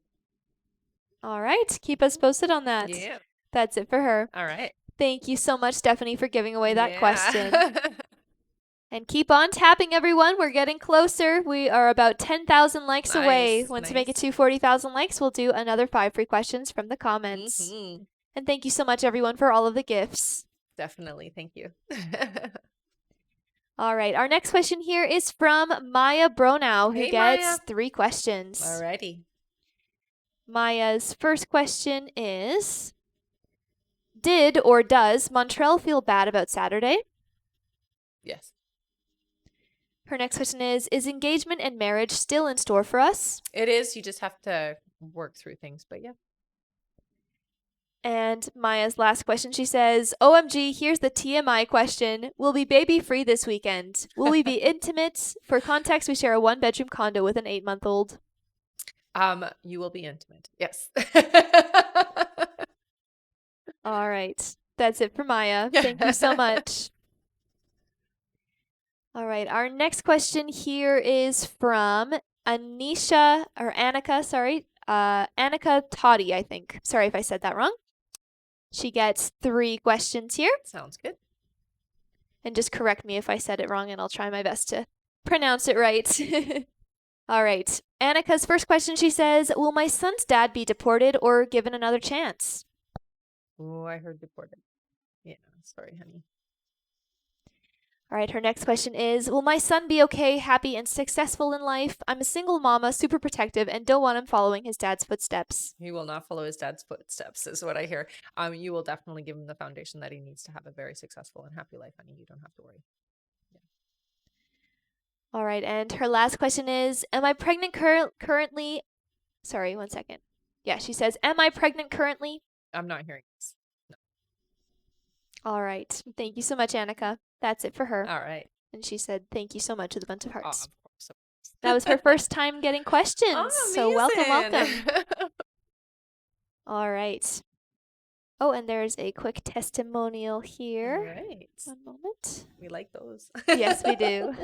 All right. Keep us posted on that. Yeah. That's it for her. All right. Thank you so much, Stephanie, for giving away that Yeah. question. And keep on tapping, everyone. We're getting closer. We are about 10,000 likes away. Once we make it to 40,000 likes, we'll do another 5 free questions from the comments. And thank you so much, everyone, for all of the gifts. Definitely. Thank you. All right. Our next question here is from Maya Bronow, who Hey, gets Maya. 3 questions. Alrighty. Maya's first question is, did or does Montreal feel bad about Saturday? Yes. Her next question is engagement and marriage still in store for us? It is. You just have to work through things, but yeah. And Maya's last question, she says, OMG, here's the TMI question. Will we baby free this weekend? Will we be intimate? For context, we share a 1-bedroom condo with an 8-month-old. You will be intimate. Yes. All right. That's it for Maya. Thank you so much. All right. Our next question here is from Annika Toddy, I think. Sorry if I said that wrong. She gets 3 questions here. Sounds good. And just correct me if I said it wrong, and I'll try my best to pronounce it right. All right. Annika's first question, she says, will my son's dad be deported or given another chance? Oh, I heard deported. Yeah, sorry, honey. All right, her next question is, will my son be okay, happy, and successful in life? I'm a single mama, super protective, and don't want him following his dad's footsteps. He will not follow his dad's footsteps, is what I hear. You will definitely give him the foundation that he needs to have a very successful and happy life, honey. You don't have to worry. Yeah. All right, and her last question is, am I pregnant currently? Sorry, one second. Yeah, she says, am I pregnant currently? I'm not hearing this. No. All right. Thank you so much, Annika. That's it for her. All right. And she said, thank you so much with a bunch of hearts. Of course. That was her first time getting questions. Oh, so welcome. amazing. All right. Oh, and there's a quick testimonial here. All right. One moment. We like those. Yes, we do.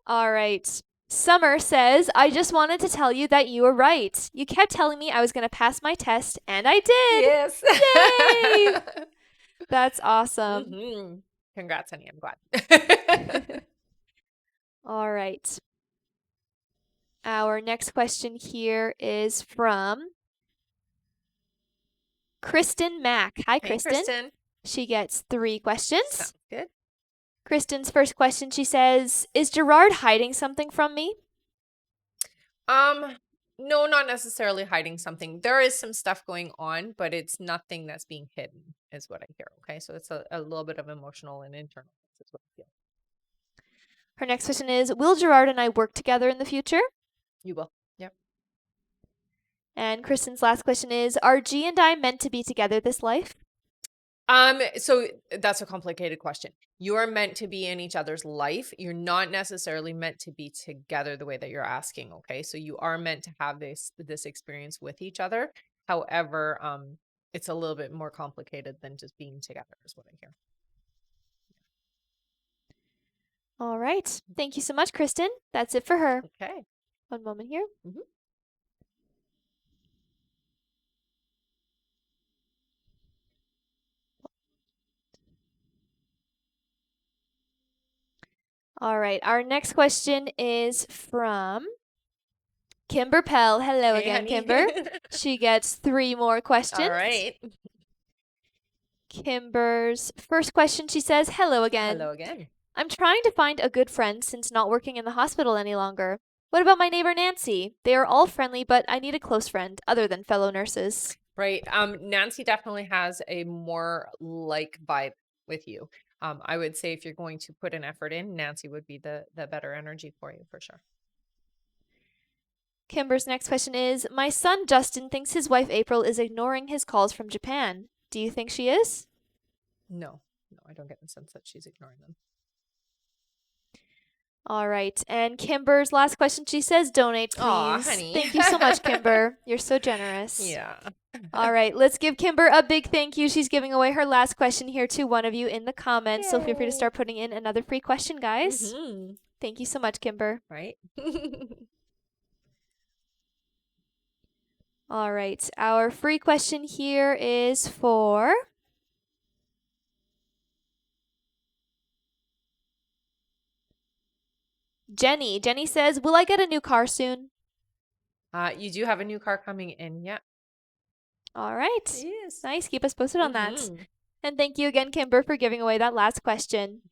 All right. Summer says, I just wanted to tell you that you were right. You kept telling me I was going to pass my test, and I did. Yes. Yay! That's awesome. Mm-hmm. Congrats, honey. I'm glad. All right. Our next question here is from Kristen Mack. Hi, Hey, Kristen. She gets 3 questions. Sounds good. Kristen's first question, she says, is Gerard hiding something from me? Um, no, not necessarily hiding something. There is some stuff going on, but it's nothing that's being hidden, is what I hear. Okay. So it's a little bit of emotional and internal. Is what I feel. Her next question is, will Gerard and I work together in the future? You will. Yep. And Kristen's last question is, are G and I meant to be together this life? So that's a complicated question. You are meant to be in each other's life. You're not necessarily meant to be together the way that you're asking, okay? So you are meant to have this experience with each other. However, it's a little bit more complicated than just being together, is what I hear. All right. Thank you so much, Kristen. That's it for her. Okay. One moment here. Mhm. All right. Our next question is from Kimber Pell. Hello Hey, again, honey. Kimber. She gets 3 more questions. All right. Kimber's first question, she says, hello again. Hello again. I'm trying to find a good friend since not working in the hospital any longer. What about my neighbor Nancy? They are all friendly, but I need a close friend other than fellow nurses. Right. Nancy definitely has a more like vibe with you. I would say if you're going to put an effort in, Nancy would be the better energy for you for sure. Kimber's next question is, my son Justin thinks his wife April is ignoring his calls from Japan. Do you think she is? No, I don't get the sense that she's ignoring them. All right. And Kimber's last question, she says, donate, please. Aw, honey. Thank you so much, Kimber. You're so generous. Yeah. All right. Let's give Kimber a big thank you. She's giving away her last question here to one of you in the comments. So feel free to Yay. start putting in another free question, guys. Mhm. Thank you so much, Kimber. Right. All right. Our free question here is for Jenny. Jenny says, will I get a new car soon? You do have a new car coming in. Yeah. All right. Yes. Nice. Keep us posted on that. Mhm. And thank you again, Kimber, for giving away that last question.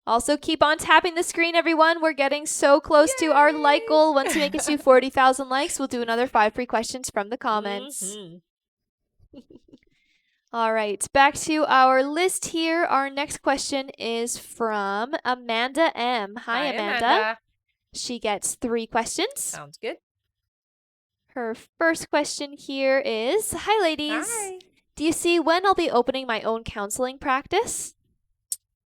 Also, keep on tapping the screen, everyone. We're getting so close to our like Yay. goal. Once we make it to 40,000 likes, we'll do another 5 free questions from the comments. Mhm. All right, back to our list here. Our next question is from Amanda M. Hi, Amanda. She gets 3 questions. Sounds good. Her first question here is, hi, ladies. Hi. Do you see when I'll be opening my own counseling practice?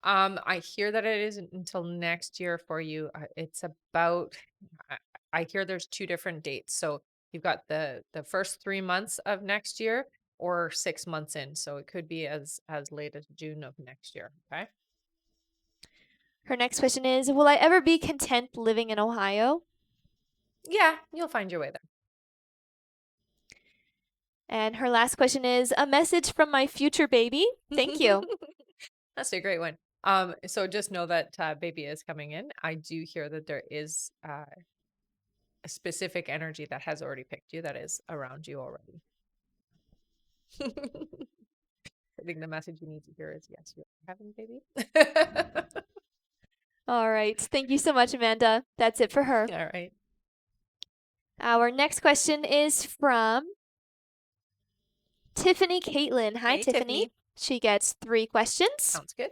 I hear that it isn't until next year for you. It's about. I hear there's 2 different dates. So you've got the first 3 months of next year or 6 months in. So it could be as late as June of next year. Okay. Her next question is, will I ever be content living in Ohio? Yeah, you'll find your way there. And her last question is, a message from my future baby. Thank you. That's a great one. So just know that baby is coming in. I do hear that there is a specific energy that has already picked you, that is around you already. I think the message you need to hear is yes, you're having a baby. All right. Thank you so much, Amanda. That's it for her. All right. Our next question is from Tiffany Caitlin. Hi, Hey, Tiffany. She gets 3 questions. Sounds good.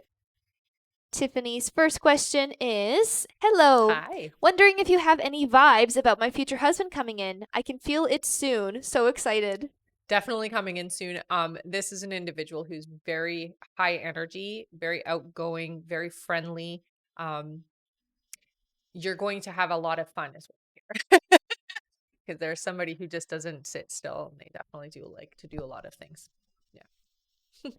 Tiffany's first question is, hello. Hi. Wondering if you have any vibes about my future husband coming in. I can feel it soon. So excited. Definitely coming in soon. This is an individual who's very high energy, very outgoing, very friendly. You're going to have a lot of fun as well. Because there's somebody who just doesn't sit still, and they definitely do like to do a lot of things. Yeah.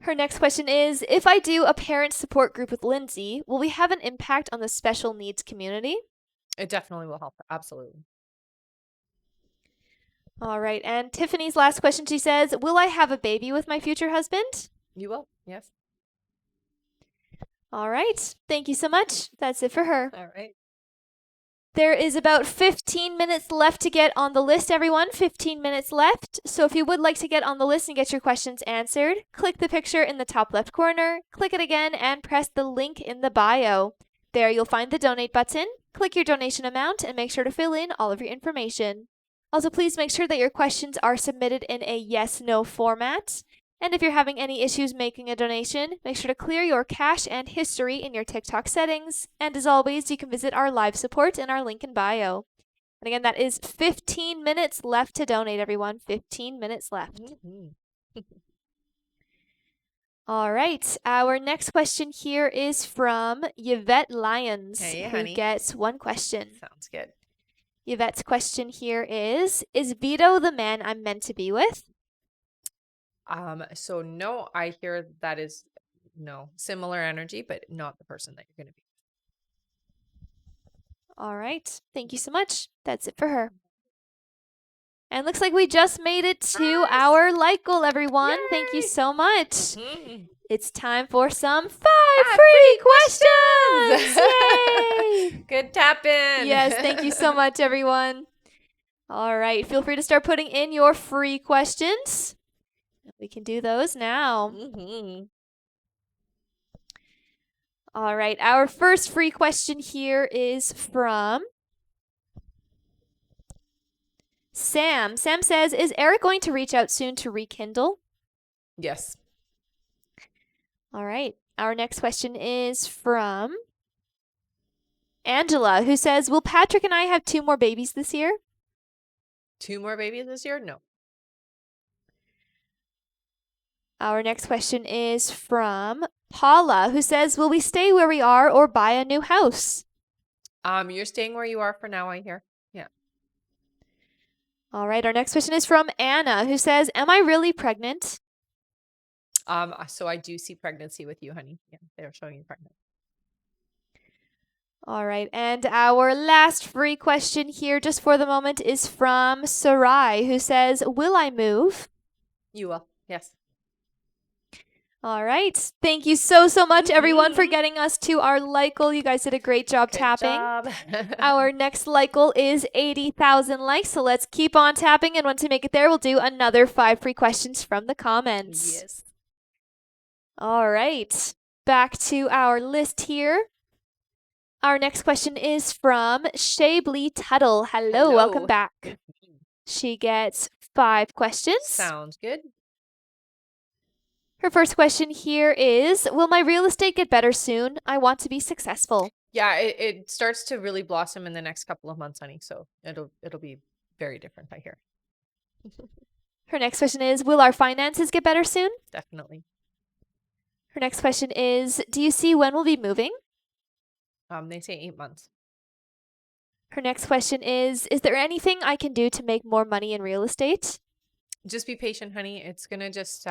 Her next question is, if I do a parent support group with Lindsay, will we have an impact on the special needs community? It definitely will help. Absolutely. All right. And Tiffany's last question, she says, will I have a baby with my future husband? You will. Yes. All right. Thank you so much. That's it for her. All right. There is about 15 minutes left to get on the list, everyone. 15 minutes left. So if you would like to get on the list and get your questions answered, click the picture in the top left corner, click it again, and press the link in the bio. There you'll find the donate button. Click your donation amount and make sure to fill in all of your information. Also, please make sure that your questions are submitted in a yes/no format. And if you're having any issues making a donation, make sure to clear your cache and history in your TikTok settings. And as always, you can visit our live support in our link in bio. And again, that is 15 minutes left to donate, everyone. 15 minutes left. All right. Our next question here is from Yvette Lyons, Hey, who honey. gets one question. Sounds good. Yvette's question here is Vito the man I'm meant to be with? So no, I hear that is no similar energy, but not the person that you're going to be. All right. Thank you so much. That's it for her. And looks like we just made it to our like goal, everyone. Yay! Thank you so much. Mm-hmm. It's time for some 5 free questions. Yay! Good tapping. Yes, thank you so much, everyone. All right, feel free to start putting in your free questions. We can do those now. Mm-hmm. All right, our first free question here is from Sam. Sam says, is Eric going to reach out soon to rekindle? Yes. All right, our next question is from Angela, who says, will Patrick and I have 2 more babies this year? 2 more babies this year? No. Our next question is from Paula, who says, will we stay where we are or buy a new house? You're staying where you are for now, I hear. Yeah. All right, our next question is from Anna, who says, am I really pregnant? So I do see pregnancy with you, honey. Yeah, they're showing you pregnant. All right, and our last free question here, just for the moment, is from Sarai, who says, will I move? You will. Yes. All right. Thank you so much, everyone, for getting us to our like goal. You guys did a great job tapping. Our next like goal is 80,000 likes, so let's keep on tapping, and once we make it there, we'll do another 5 free questions from the comments. Yes. All right. Back to our list here. Our next question is from Shabley Tuttle. Hello, welcome back. She gets 5 questions. Sounds good. Her first question here is, will my real estate get better soon? I want to be successful. Yeah, it starts to really blossom in the next couple of months, honey. So it'll be very different, I hear. Her next question is, will our finances get better soon? Definitely. Her next question is, do you see when we'll be moving? They say 8 months. Her next question is there anything I can do to make more money in real estate? Just be patient, honey. It's going to just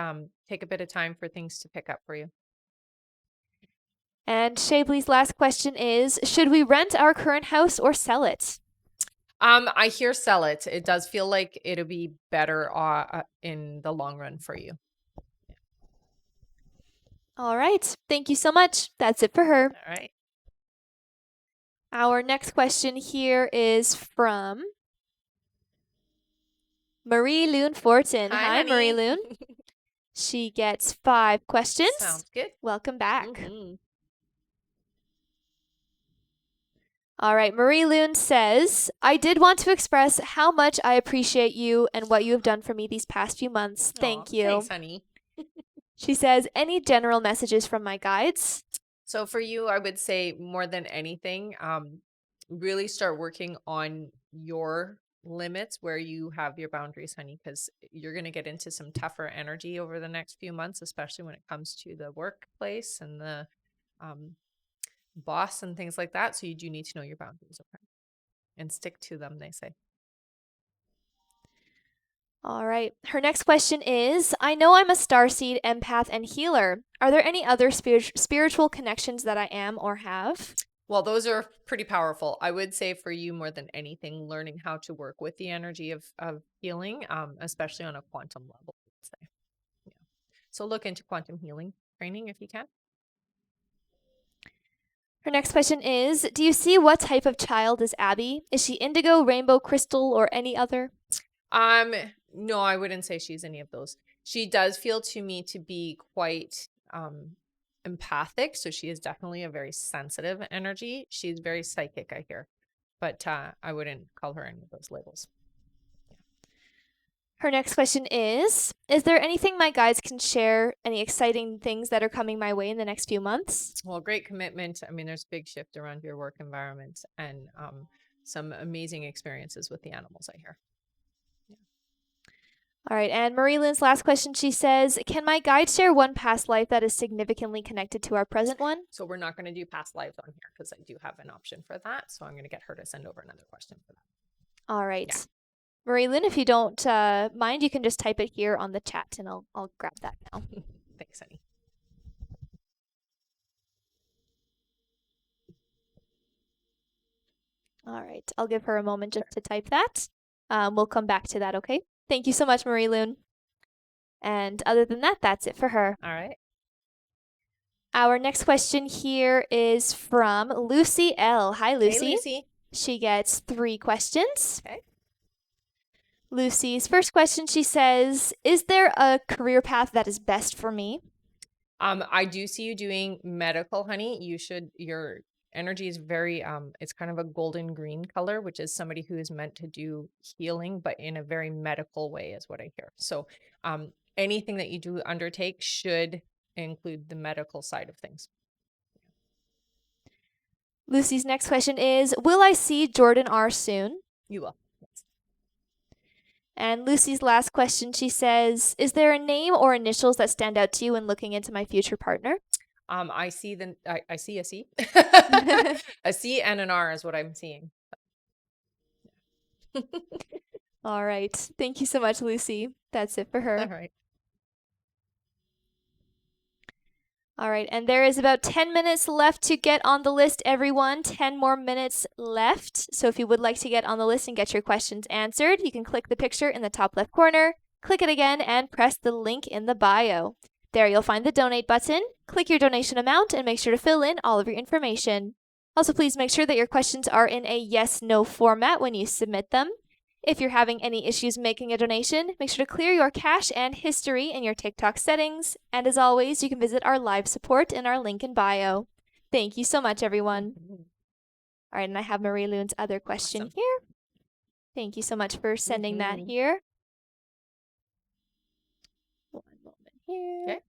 take a bit of time for things to pick up for you. And Shabley's last question is, should we rent our current house or sell it? I hear sell it. It does feel like it'll be better in the long run for you. All right. Thank you so much. That's it for her. All right. Our next question here is from Marie Loon Fortin. Hi Marie Loon. She gets 5 questions. Sounds good. Welcome back. All right, Marie Loon says, I did want to express how much I appreciate you and what you have done for me these past few months. Thank you. Thanks, honey. She says, any general messages from my guides? So for you, I would say more than anything, really start working on your limits where you have your boundaries, honey, because you're going to get into some tougher energy over the next few months, especially when it comes to the workplace and the boss and things like that. So you do need to know your boundaries, okay? And stick to them, they say. All right. Her next question is, I know I'm a starseed, empath, and healer. Are there any other spiritual connections that I am or have? Well, those are pretty powerful. I would say for you more than anything, learning how to work with the energy of healing, especially on a quantum level, I would say. Yeah. So look into quantum healing training if you can. Her next question is, do you see what type of child is Abby? Is she indigo, rainbow, crystal, or any other? No, I wouldn't say she's any of those. She does feel to me to be quite empathic, so she is definitely a very sensitive energy. She's very psychic, I hear, but I wouldn't call her any of those labels. Her next question is there anything my guides can share, any exciting things that are coming my way in the next few months? Well, great commitment. I mean, there's a big shift around your work environment and some amazing experiences with the animals, I hear. All right, and Marie Lynn's last question, she says, can my guide share one past life that is significantly connected to our present one? So we're not going to do past lives on here because I do have an option for that. So I'm going to get her to send over another question for that. All right. Yeah. Marie Lynn, if you don't mind, you can just type it here on the chat and I'll grab that now. Thanks, honey. All right. I'll give her a moment just to type that. We'll come back to that, okay? Thank you so much, Marie Loon. And other than that, that's it for her. All right. Our next question here is from Lucy L. Hi, Lucy. Hey, Lucy. She gets 3 questions. Okay. Lucy's first question, she says, is there a career path that is best for me? I do see you doing medical, honey. Your energy is very, it's kind of a golden green color, which is somebody who is meant to do healing, but in a very medical way is what I hear. So anything that you do undertake should include the medical side of things. Lucy's next question is, will I see Jordan R. soon? You will. Yes. And Lucy's last question, she says, is there a name or initials that stand out to you when looking into my future partner? I see I see a C. A C and an R is what I'm seeing. All right. Thank you so much, Lucy. That's it for her. All right. All right, and there is about 10 minutes left to get on the list, everyone. 10 more minutes left. So if you would like to get on the list and get your questions answered, you can click the picture in the top left corner, click it again, and press the link in the bio. There you'll find the donate button. Click your donation amount and make sure to fill in all of your information. Also, please make sure that your questions are in a yes/no format when you submit them. If you're having any issues making a donation, make sure to clear your cache and history in your TikTok settings. And as always, you can visit our live support in our link in bio. Thank you so much, everyone. All right, and I have Marie Loon's other question here. Thank you so much for sending that here. One moment here. Okay.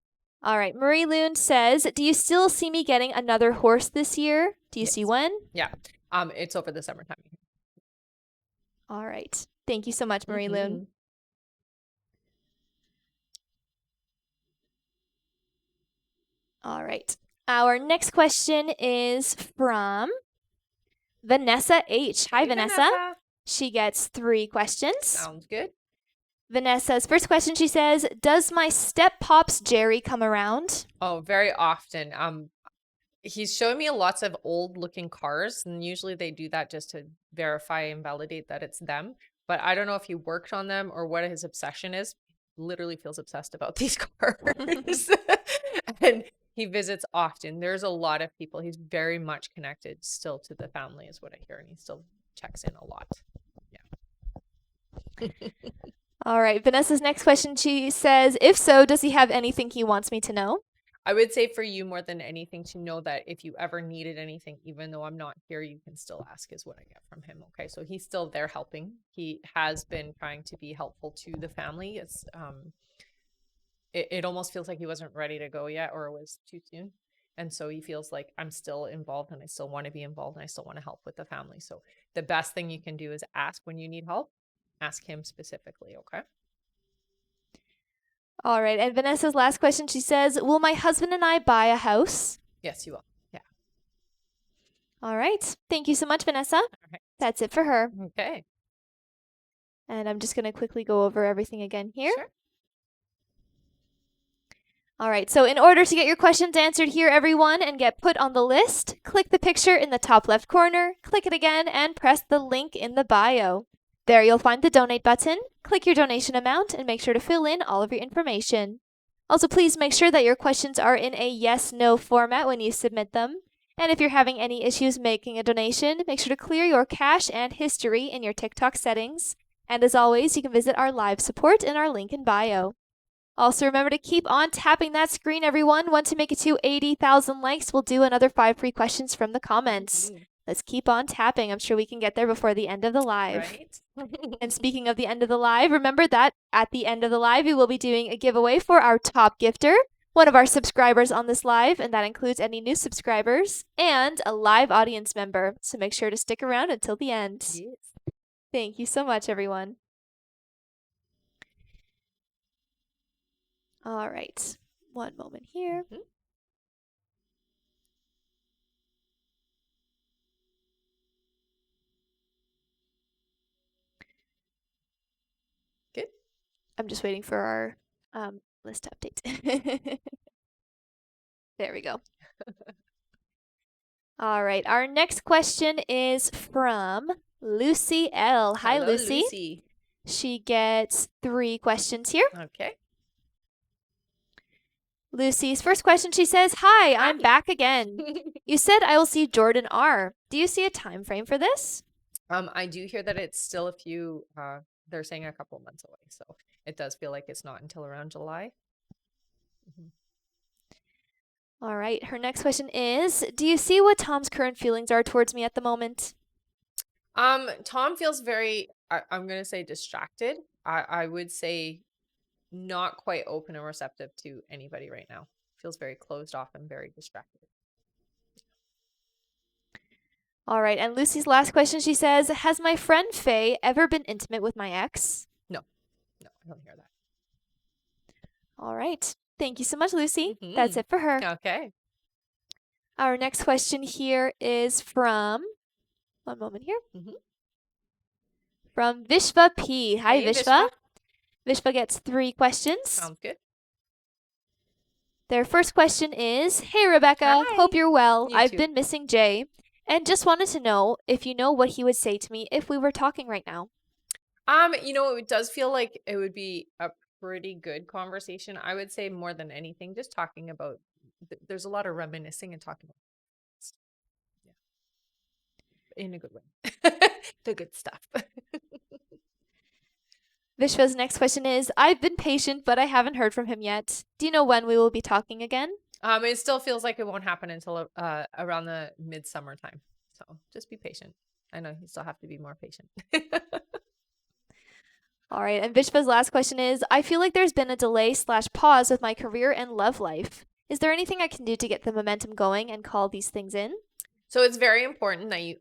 All right, Marie Loon says, do you still see me getting another horse this year? Do you see when? Yeah, it's over the summertime. All right. Thank you so much, Marie Loon. All right. Our next question is from Vanessa H. Hi, Vanessa. She gets 3 questions. Sounds good. Vanessa's first question, she says, does my step pops Jerry come around? Oh, very often. He's showing me lots of old looking cars, and usually they do that just to verify and validate that it's them. But I don't know if he worked on them or what his obsession is. Literally feels obsessed about these cars. And he visits often. There's a lot of people. He's very much connected still to the family is what I hear. And he still checks in a lot. Yeah. All right. Vanessa's next question, she says, if so, does he have anything he wants me to know? I would say for you more than anything to know that if you ever needed anything, even though I'm not here, you can still ask is what I get from him. Okay. So he's still there helping. He has been trying to be helpful to the family. It's, it almost feels like he wasn't ready to go yet, or it was too soon. And so he feels like I'm still involved and I still want to be involved and I still want to help with the family. So the best thing you can do is ask when you need help, ask him specifically. Okay. All right. And Vanessa's last question, she says, will my husband and I buy a house? Yes, you will. Yeah. All right. Thank you so much, Vanessa. All right. That's it for her. Okay. And I'm just going to quickly go over everything again here. Sure. All right. So in order to get your questions answered here, everyone, and get put on the list, click the picture in the top left corner, click it again, and press the link in the bio. There you'll find the donate button. Click your donation amount and make sure to fill in all of your information. Also, please make sure that your questions are in a yes/no format when you submit them. And if you're having any issues making a donation, make sure to clear your cache and history in your TikTok settings. And as always, you can visit our live support in our link in bio. Also, remember to keep on tapping that screen, everyone. Once we make it to 80,000 likes, we'll do another 5 free questions from the comments. Let's keep on tapping. I'm sure we can get there before the end of the live. Right? And speaking of the end of the live, remember that at the end of the live, we will be doing a giveaway for our top gifter, one of our subscribers on this live, and that includes any new subscribers, and a live audience member. So make sure to stick around until the end. Yes. Thank you so much, everyone. All right. One moment here. Good. I'm just waiting for our list update. There we go. All right. Our next question is from Lucy L. Hi, Hello, Lucy. She gets 3 questions here. Okay. Lucy's first question, she says, Hi, I'm back again. You said I will see Jordan R. Do you see a time frame for this? I do hear that it's still a few, they're saying a couple months away. So it does feel like it's not until around July. All right. Her next question is, do you see what Tom's current feelings are towards me at the moment? Tom feels very, I'm going to say distracted. I would say not quite open and receptive to anybody right now. Feels very closed off and very distracted. All right. And Lucy's last question, she says, has my friend Faye ever been intimate with my ex? No, I don't hear that. All right. Thank you so much, Lucy. That's it for her. Okay. Our next question here is from, one moment here, from Vishva P. Hi, Hey, Vishva. Vishva gets 3 questions. Sounds good. Their first question is, Hey, Rebecca. Hi. Hope you're well. You I've too. been missing Jay and just wanted to know if you know what he would say to me if we were talking right now. It does feel like it would be a pretty good conversation. I would say more than anything, just talking about, there's a lot of reminiscing and talking about, in a good way. The good stuff. Vishva's next question is, I've been patient, but I haven't heard from him yet. Do you know when we will be talking again? It still feels like it won't happen until around the midsummer time. So just be patient. I know you still have to be more patient. All right. And Vishva's last question is, I feel like there's been a delay/pause with my career and love life. Is there anything I can do to get the momentum going and call these things in? So it's very important that you,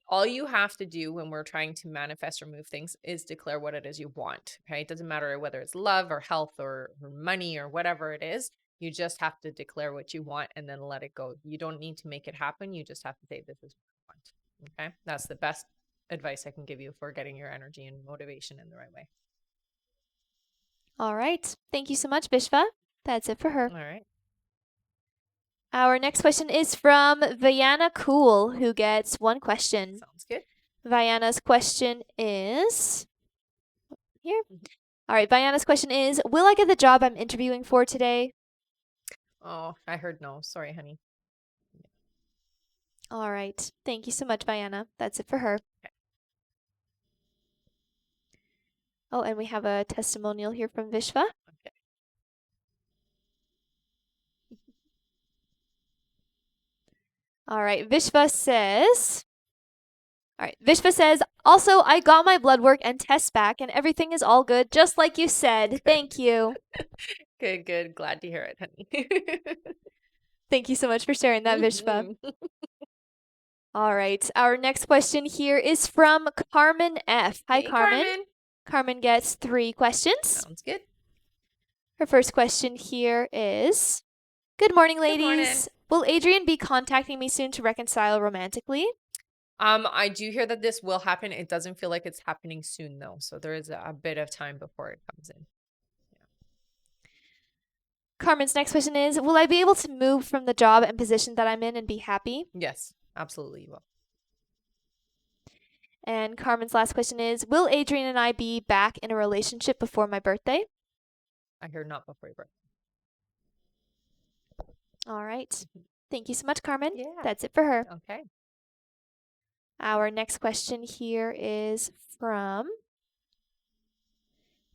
all you have to do when we're trying to manifest or move things is declare what it is you want. Okay. It doesn't matter whether it's love or health or money or whatever it is. You just have to declare what you want and then let it go. You don't need to make it happen. You just have to say, this is what I want. Okay. That's the best advice I can give you for getting your energy and motivation in the right way. All right. Thank you so much, Vishva. That's it for her. All right. Our next question is from Vayana Cool, who gets 1 question. Sounds good. Vayana's question is here. All right. Vayana's question is, will I get the job I'm interviewing for today? Oh, I heard no. Sorry, honey. All right. Thank you so much, Vayana. That's it for her. Okay. Oh, and we have a testimonial here from Vishva. Okay. All right. Vishva says, also, I got my blood work and tests back and everything is all good, just like you said. Thank you. Good. Glad to hear it, honey. Thank you so much for sharing that, Vishva. All right. Our next question here is from Carmen F. Hi, Hey, Carmen. Carmen gets 3 questions. Sounds good. Her first question here is, Good morning, ladies. Good morning. Will Adrian be contacting me soon to reconcile romantically? I do hear that this will happen. It doesn't feel like it's happening soon, though. So there is a bit of time before it comes in. Carmen's next question is, will I be able to move from the job and position that I'm in and be happy? Yes, absolutely you will. And Carmen's last question is, will Adrian and I be back in a relationship before my birthday? I hear not before your birthday. All right. Thank you so much, Carmen. Yeah. That's it for her. Okay. Our next question here is from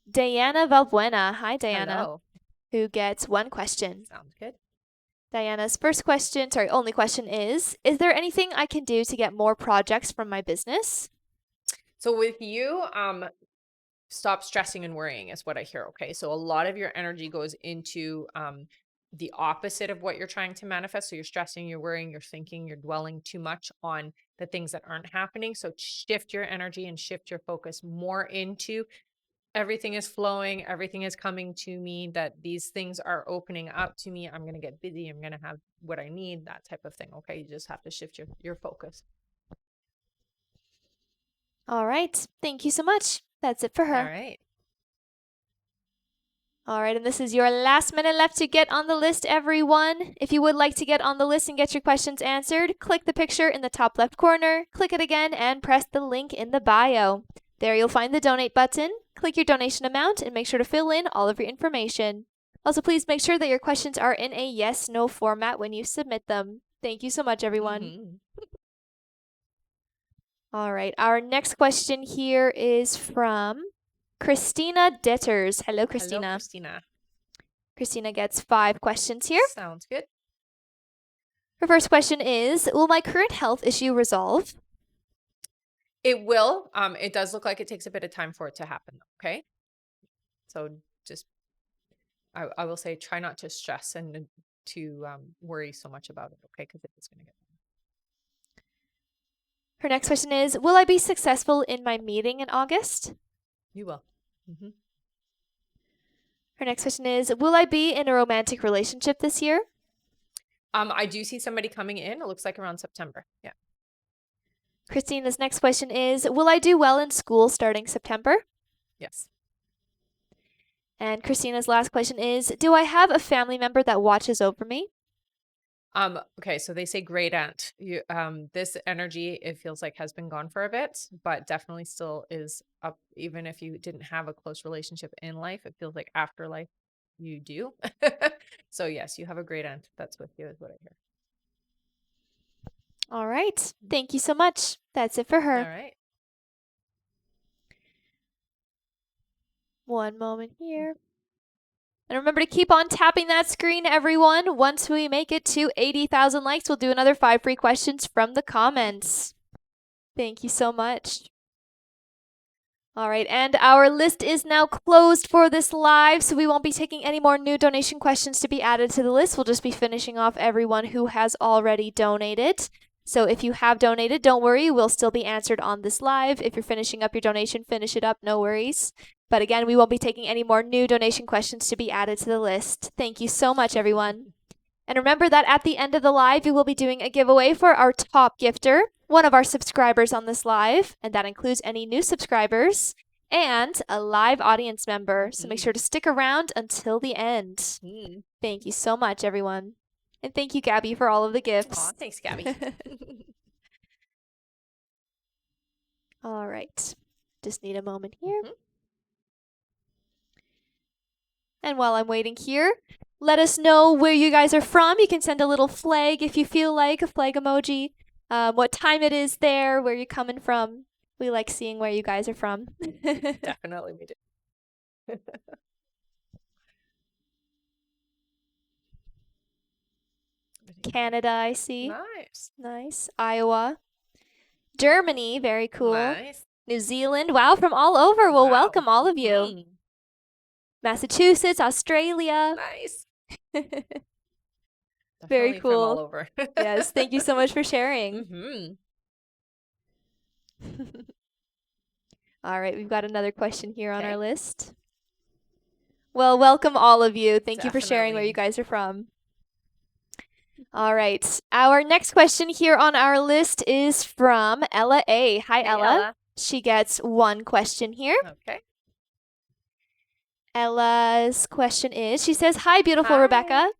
Diana Valbuena. Hi, Diana. Hello. who gets one question. Sounds good. Diana's only question is there anything I can do to get more projects from my business? So with you, stop stressing and worrying is what I hear. Okay. So a lot of your energy goes into the opposite of what you're trying to manifest. So you're stressing, you're worrying, you're thinking, you're dwelling too much on the things that aren't happening. So shift your energy and shift your focus more into everything is flowing, everything is coming to me, that these things are opening up to me. I'm going to get busy. I'm going to have what I need, that type of thing. Okay. You just have to shift your focus. All right. Thank you so much. That's it for her. All right. All right, and this is your last minute left to get on the list, everyone. If you would like to get on the list and get your questions answered, click the picture in the top left corner, click it again, and press the link in the bio. There you'll find the donate button. Click your donation amount and make sure to fill in all of your information. Also, please make sure that your questions are in a yes/no format when you submit them. Thank you so much, everyone. Mm-hmm. All right, our next question here is from Christina Detters. Hello, Christina. Hello, Christina. Christina gets 5 questions here. Sounds good. Her first question is, will my current health issue resolve? It will. It does look like it takes a bit of time for it to happen. Okay. So just, I will say, try not to stress and to worry so much about it. Okay. Because it's going to get. Her next question is, will I be successful in my meeting in August? You will. Mm-hmm. Her next question is, will I be in a romantic relationship this year? I do see somebody coming in. It looks like around September. Yeah. Christina's next question is, will I do well in school starting September? Yes. And Christina's last question is, do I have a family member that watches over me? Okay, so they say great aunt. You this energy, it feels like, has been gone for a bit, but definitely still is up. Even if you didn't have a close relationship in life, it feels like after life you do. So yes, you have a great aunt that's with you, is what I hear. All right. Thank you so much. That's it for her. All right. One moment here. And remember to keep on tapping that screen, everyone. Once we make it to 80,000 likes, we'll do another 5 free questions from the comments. Thank you so much. All right, and our list is now closed for this live, so we won't be taking any more new donation questions to be added to the list. We'll just be finishing off everyone who has already donated. So if you have donated, don't worry, we'll still be answered on this live. If you're finishing up your donation, finish it up, no worries. But again, we won't be taking any more new donation questions to be added to the list. Thank you so much, everyone. And remember that at the end of the live, we will be doing a giveaway for our top gifter, one of our subscribers on this live, and that includes any new subscribers, and a live audience member. So make sure to stick around until the end. Thank you so much, everyone. And thank you, Gabby, for all of the gifts. Aw, thanks, Gabby. All right. Just need a moment here. And while I'm waiting here, let us know where you guys are from. You can send a little flag if you feel like, a flag emoji. What time it is there, where you're coming from. We like seeing where you guys are from. Definitely we do. Canada, I see. Nice. Nice. Iowa. Germany, very cool. Nice. New Zealand. Wow, from all over. Well, welcome all of you. Massachusetts, Australia. Nice. Very cool. From all over. Yes, thank you so much for sharing. All right, we've got another question here on our list. Well, welcome all of you. Thank you for sharing where you guys are from. All right, our next question here on our list is from Ella A. Hi, Ella. She gets 1 question here. Okay. Ella's question is, she says, hi, beautiful Rebecca.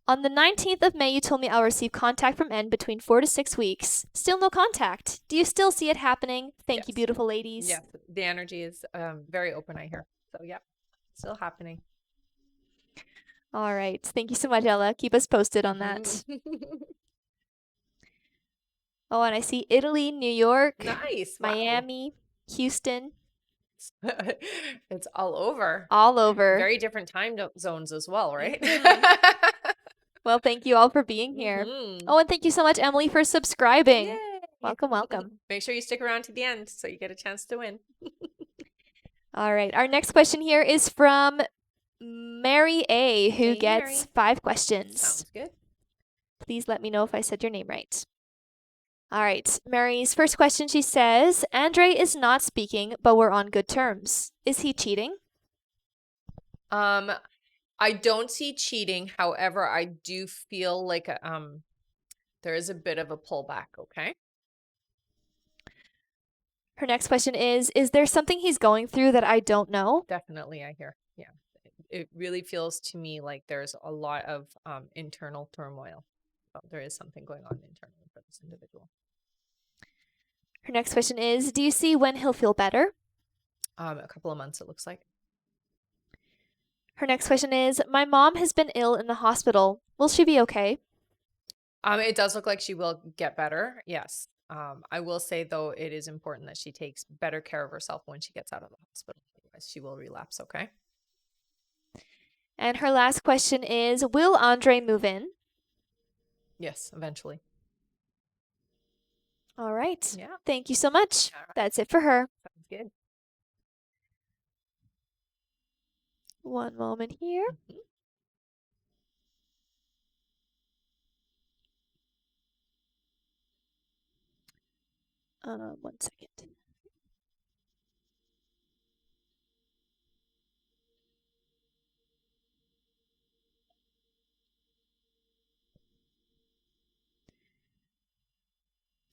On the 19th of May, you told me I'll receive contact from N between 4 to 6 weeks. Still no contact. Do you still see it happening? Thank you, beautiful ladies. Yes, the energy is very open, I hear. So, yeah, still happening. All right. Thank you so much, Ella. Keep us posted on that. Oh, and I see Italy, New York, nice. Miami, Houston. It's all over. All over. Very different time zones as well, right? Well, thank you all for being here. Oh, and thank you so much, Emily, for subscribing. Yay. Welcome, welcome. Make sure you stick around to the end so you get a chance to win. All right. Our next question here is from Mary A, who Hey, gets Mary. 5 questions. Sounds good. Please let me know if I said your name right. All right. Mary's first question, she says, Andre is not speaking, but we're on good terms. Is he cheating? I don't see cheating. However, I do feel like there is a bit of a pullback, okay? Her next question is there something he's going through that I don't know? Definitely, I hear. Yeah. It really feels to me like there's a lot of internal turmoil. Well, there is something going on internally for this individual. Her next question is, do you see when he'll feel better? A couple of months, it looks like. Her next question is, my mom has been ill in the hospital. Will she be okay? It does look like she will get better. Yes. I will say, though, it is important that she takes better care of herself when she gets out of the hospital. Otherwise, she will relapse, okay? And her last question is, will Andre move in? Yes, eventually. All right. Yeah. Thank you so much. All right. That's it for her. Sounds good. One moment here. One second.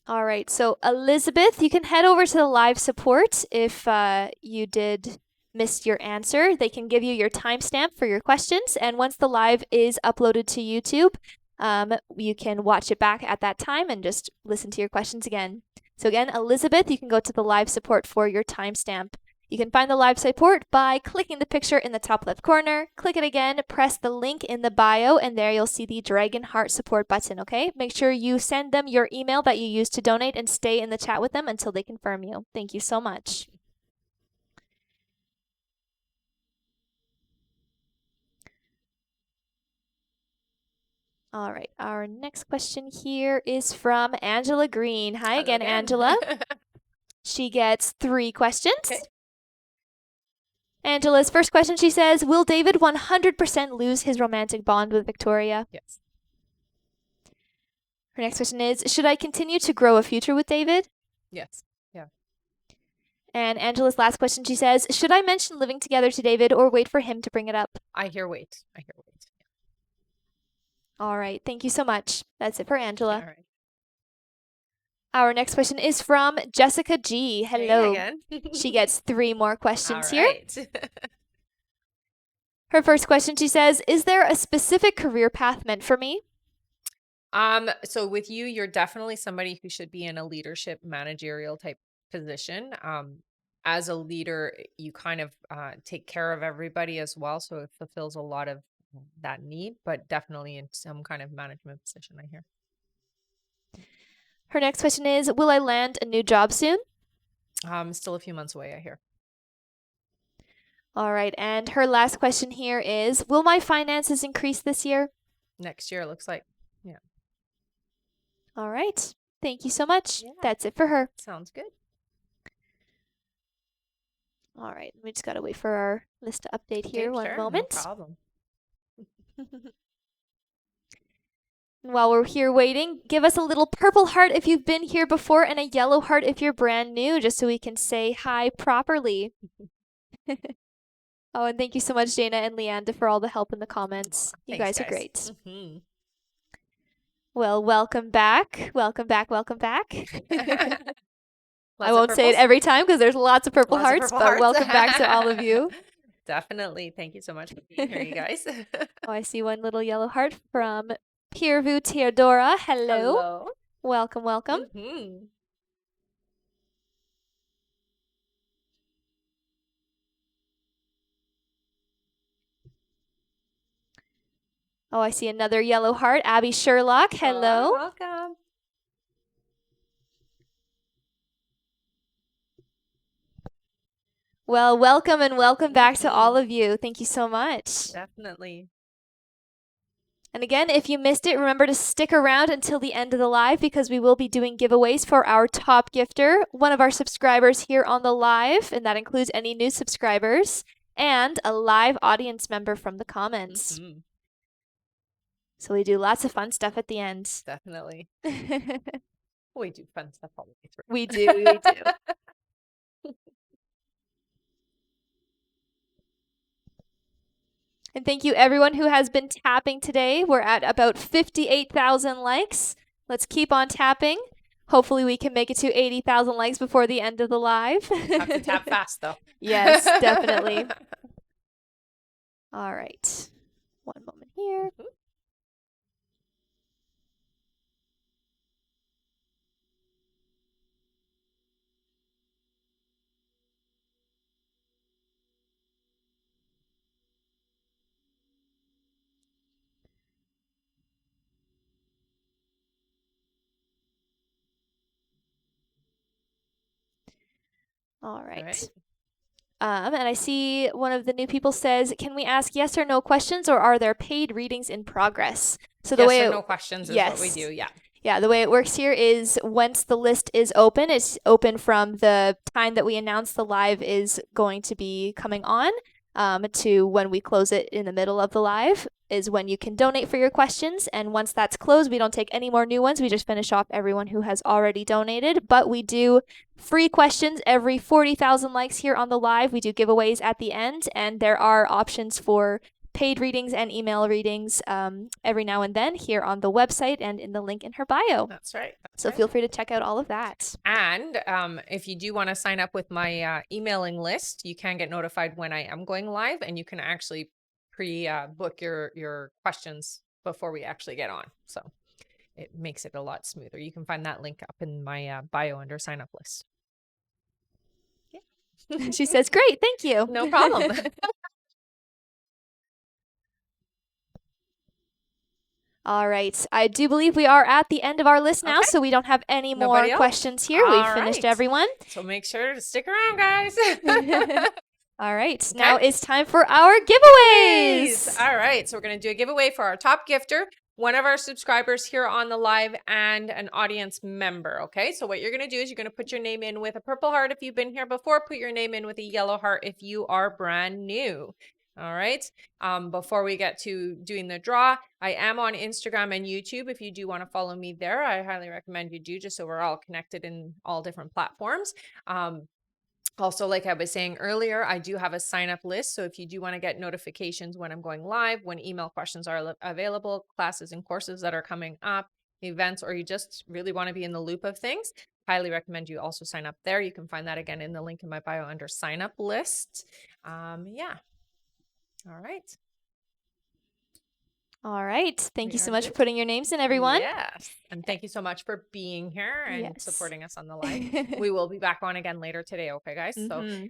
All right. So, Elizabeth, you can head over to the live support if you did miss your answer. They can give you your timestamp for your questions. And once the live is uploaded to YouTube, you can watch it back at that time and just listen to your questions again. So, again, Elizabeth, you can go to the live support for your timestamp. You can find the live support by clicking the picture in the top left corner. Click it again, press the link in the bio, and there you'll see the Dragonheart support button, okay? Make sure you send them your email that you used to donate and stay in the chat with them until they confirm you. Thank you so much. All right, our next question here is from Angela Green. Hi again, Angela. She gets 3 questions. Okay. Angela's first question, she says, will David 100% lose his romantic bond with Victoria? Yes. Her next question is, should I continue to grow a future with David? Yes. Yeah. And Angela's last question, she says, should I mention living together to David or wait for him to bring it up? I hear wait. I hear wait. All right. Thank you so much. That's it for Angela. All right. Our next question is from Jessica G. Hello. Hey again. She gets 3 more questions All here. right. Her first question, she says, is there a specific career path meant for me? So with you, you're definitely somebody who should be in a leadership managerial type position. As a leader, you kind of take care of everybody as well. So it fulfills a lot of that need, but definitely in some kind of management position, I hear. Her next question is, will I land a new job soon? Still a few months away, I hear. All right. And her last question here is, will my finances increase this year? Next year, it looks like. Yeah. All right. Thank you so much. Yeah. That's it for her. Sounds good. All right. We just got to wait for our list to update here. Okay, One sure, moment. No problem. While we're here waiting, give us a little purple heart if you've been here before and a yellow heart if you're brand new, just so we can say hi properly. Oh, and thank you so much, Dana and Leanda, for all the help in the comments. You Thanks, guys are great. Mm-hmm. Well, welcome back. Welcome back. Welcome back. I Lots of won't say it purples? every time because there's lots of purple Lots of hearts, purple but hearts. welcome back to all of you. Definitely. Thank you so much for being here, you guys. Oh, I see one little yellow heart from Piervu Teodora. Hello. Welcome, welcome. Mm-hmm. Oh, I see another yellow heart. Abby Sherlock. Hello. Welcome. Well, welcome and welcome back to all of you. Thank you so much. Definitely. And again, if you missed it, remember to stick around until the end of the live because we will be doing giveaways for our top gifter, one of our subscribers here on the live, and that includes any new subscribers, and a live audience member from the comments. So we do lots of fun stuff at the end. Definitely. We do fun stuff all the way through. We do. And thank you everyone who has been tapping today. We're at about 58,000 likes. Let's keep on tapping. Hopefully we can make it to 80,000 likes before the end of the live. Have to tap fast though. Yes, definitely. All right. One moment here. All right. And I see one of the new people says, "Can we ask yes or no questions, or are there paid readings in progress?" So the yes way or no questions is what we do. Yeah. Yeah, the way it works here is once the list is open, it's open from the time that we announce the live is going to be coming on to when we close it in the middle of the live is when you can donate for your questions. And once that's closed, we don't take any more new ones. We just finish off everyone who has already donated. But we do free questions every 40,000 likes here on the live. We do giveaways at the end, and there are options for paid readings and email readings every now and then here on the website and in the link in her bio. That's right. So feel free to check out all of that. And if you do want to sign up with my emailing list, you can get notified when I am going live, and you can actually pre-book your questions before we actually get on. So it makes it a lot smoother. You can find that link up in my bio under sign up list. Yeah. She says, "Great, thank you." No problem. All right. I do believe we are at the end of our list now, so we don't have any more questions here. We've finished everyone. So make sure to stick around, guys. All right. Okay. Now it's time for our giveaways. All right. So we're going to do a giveaway for our top gifter, one of our subscribers here on the live, and an audience member. Okay. So what you're going to do is you're going to put your name in with a purple heart if you've been here before. Put your name in with a yellow heart if you are brand new. All right. Before we get to doing the draw, I am on Instagram and YouTube. If you do want to follow me there, I highly recommend you do, just so we're all connected in all different platforms. Also, like I was saying earlier, I do have a sign up list. So if you do want to get notifications when I'm going live, when email questions are available, classes and courses that are coming up, events, or you just really want to be in the loop of things, highly recommend you also sign up there. You can find that again in the link in my bio under sign up list. Yeah. All right. All right. Thank you so much for putting your names in, everyone. Yes. And thank you so much for being here and supporting us on the live. We will be back on again later today. Okay, guys. So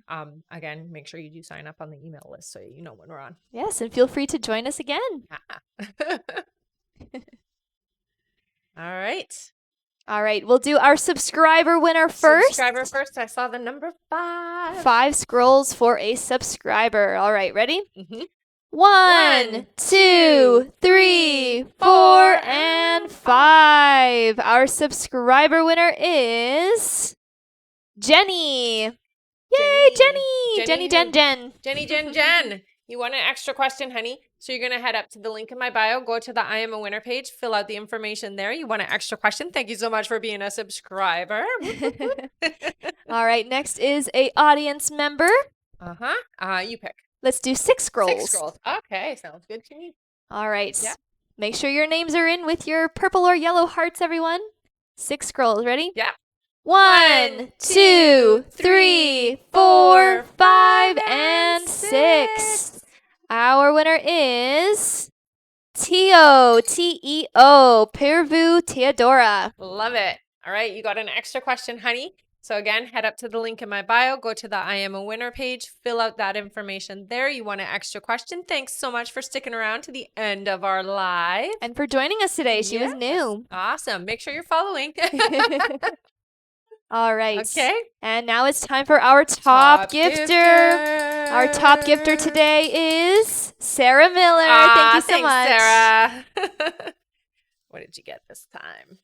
again, make sure you do sign up on the email list so you know when we're on. Yes. And feel free to join us again. All right. All right. We'll do our subscriber winner first. Subscriber first. I saw the number 5. 5 scrolls for a subscriber. All right. Ready? 1, 2, 3, 4, and 5. Our subscriber winner is Jenny. Yay, Jenny! Jenny, Jen. You want an extra question, honey? So you're going to head up to the link in my bio, go to the I Am a Winner page, fill out the information there. You want an extra question? Thank you so much for being a subscriber. All right, next is a audience member. You pick. Let's do 6 scrolls. 6 scrolls. Okay, sounds good to me. All right. Yeah. Make sure your names are in with your purple or yellow hearts, everyone. 6 scrolls. Ready? Yeah. 1, 2, 3, 4, 5, and 6. Our winner is Teo, T-E-O, Pervu Teodora. Love it. All right, you got an extra question, honey. So again, head up to the link in my bio, go to the I Am a Winner page, fill out that information there. You want an extra question. Thanks so much for sticking around to the end of our live. And for joining us today. She was new. Awesome. Make sure you're following. All right. Okay. And now it's time for our top gifter. Our top gifter today is Sarah Miller. Thank you so Thanks, much. Sarah. What did you get this time?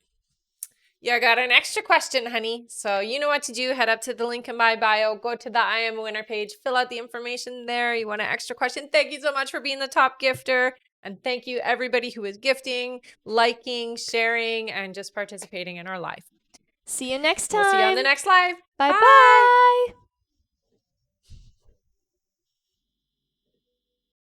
You got an extra question, honey. So you know what to do. Head up to the link in my bio. Go to the I Am a Winner page. Fill out the information there. You want an extra question. Thank you so much for being the top gifter. And thank you, everybody who is gifting, liking, sharing, and just participating in our live. See you next time. We'll see you on the next live. Bye-bye.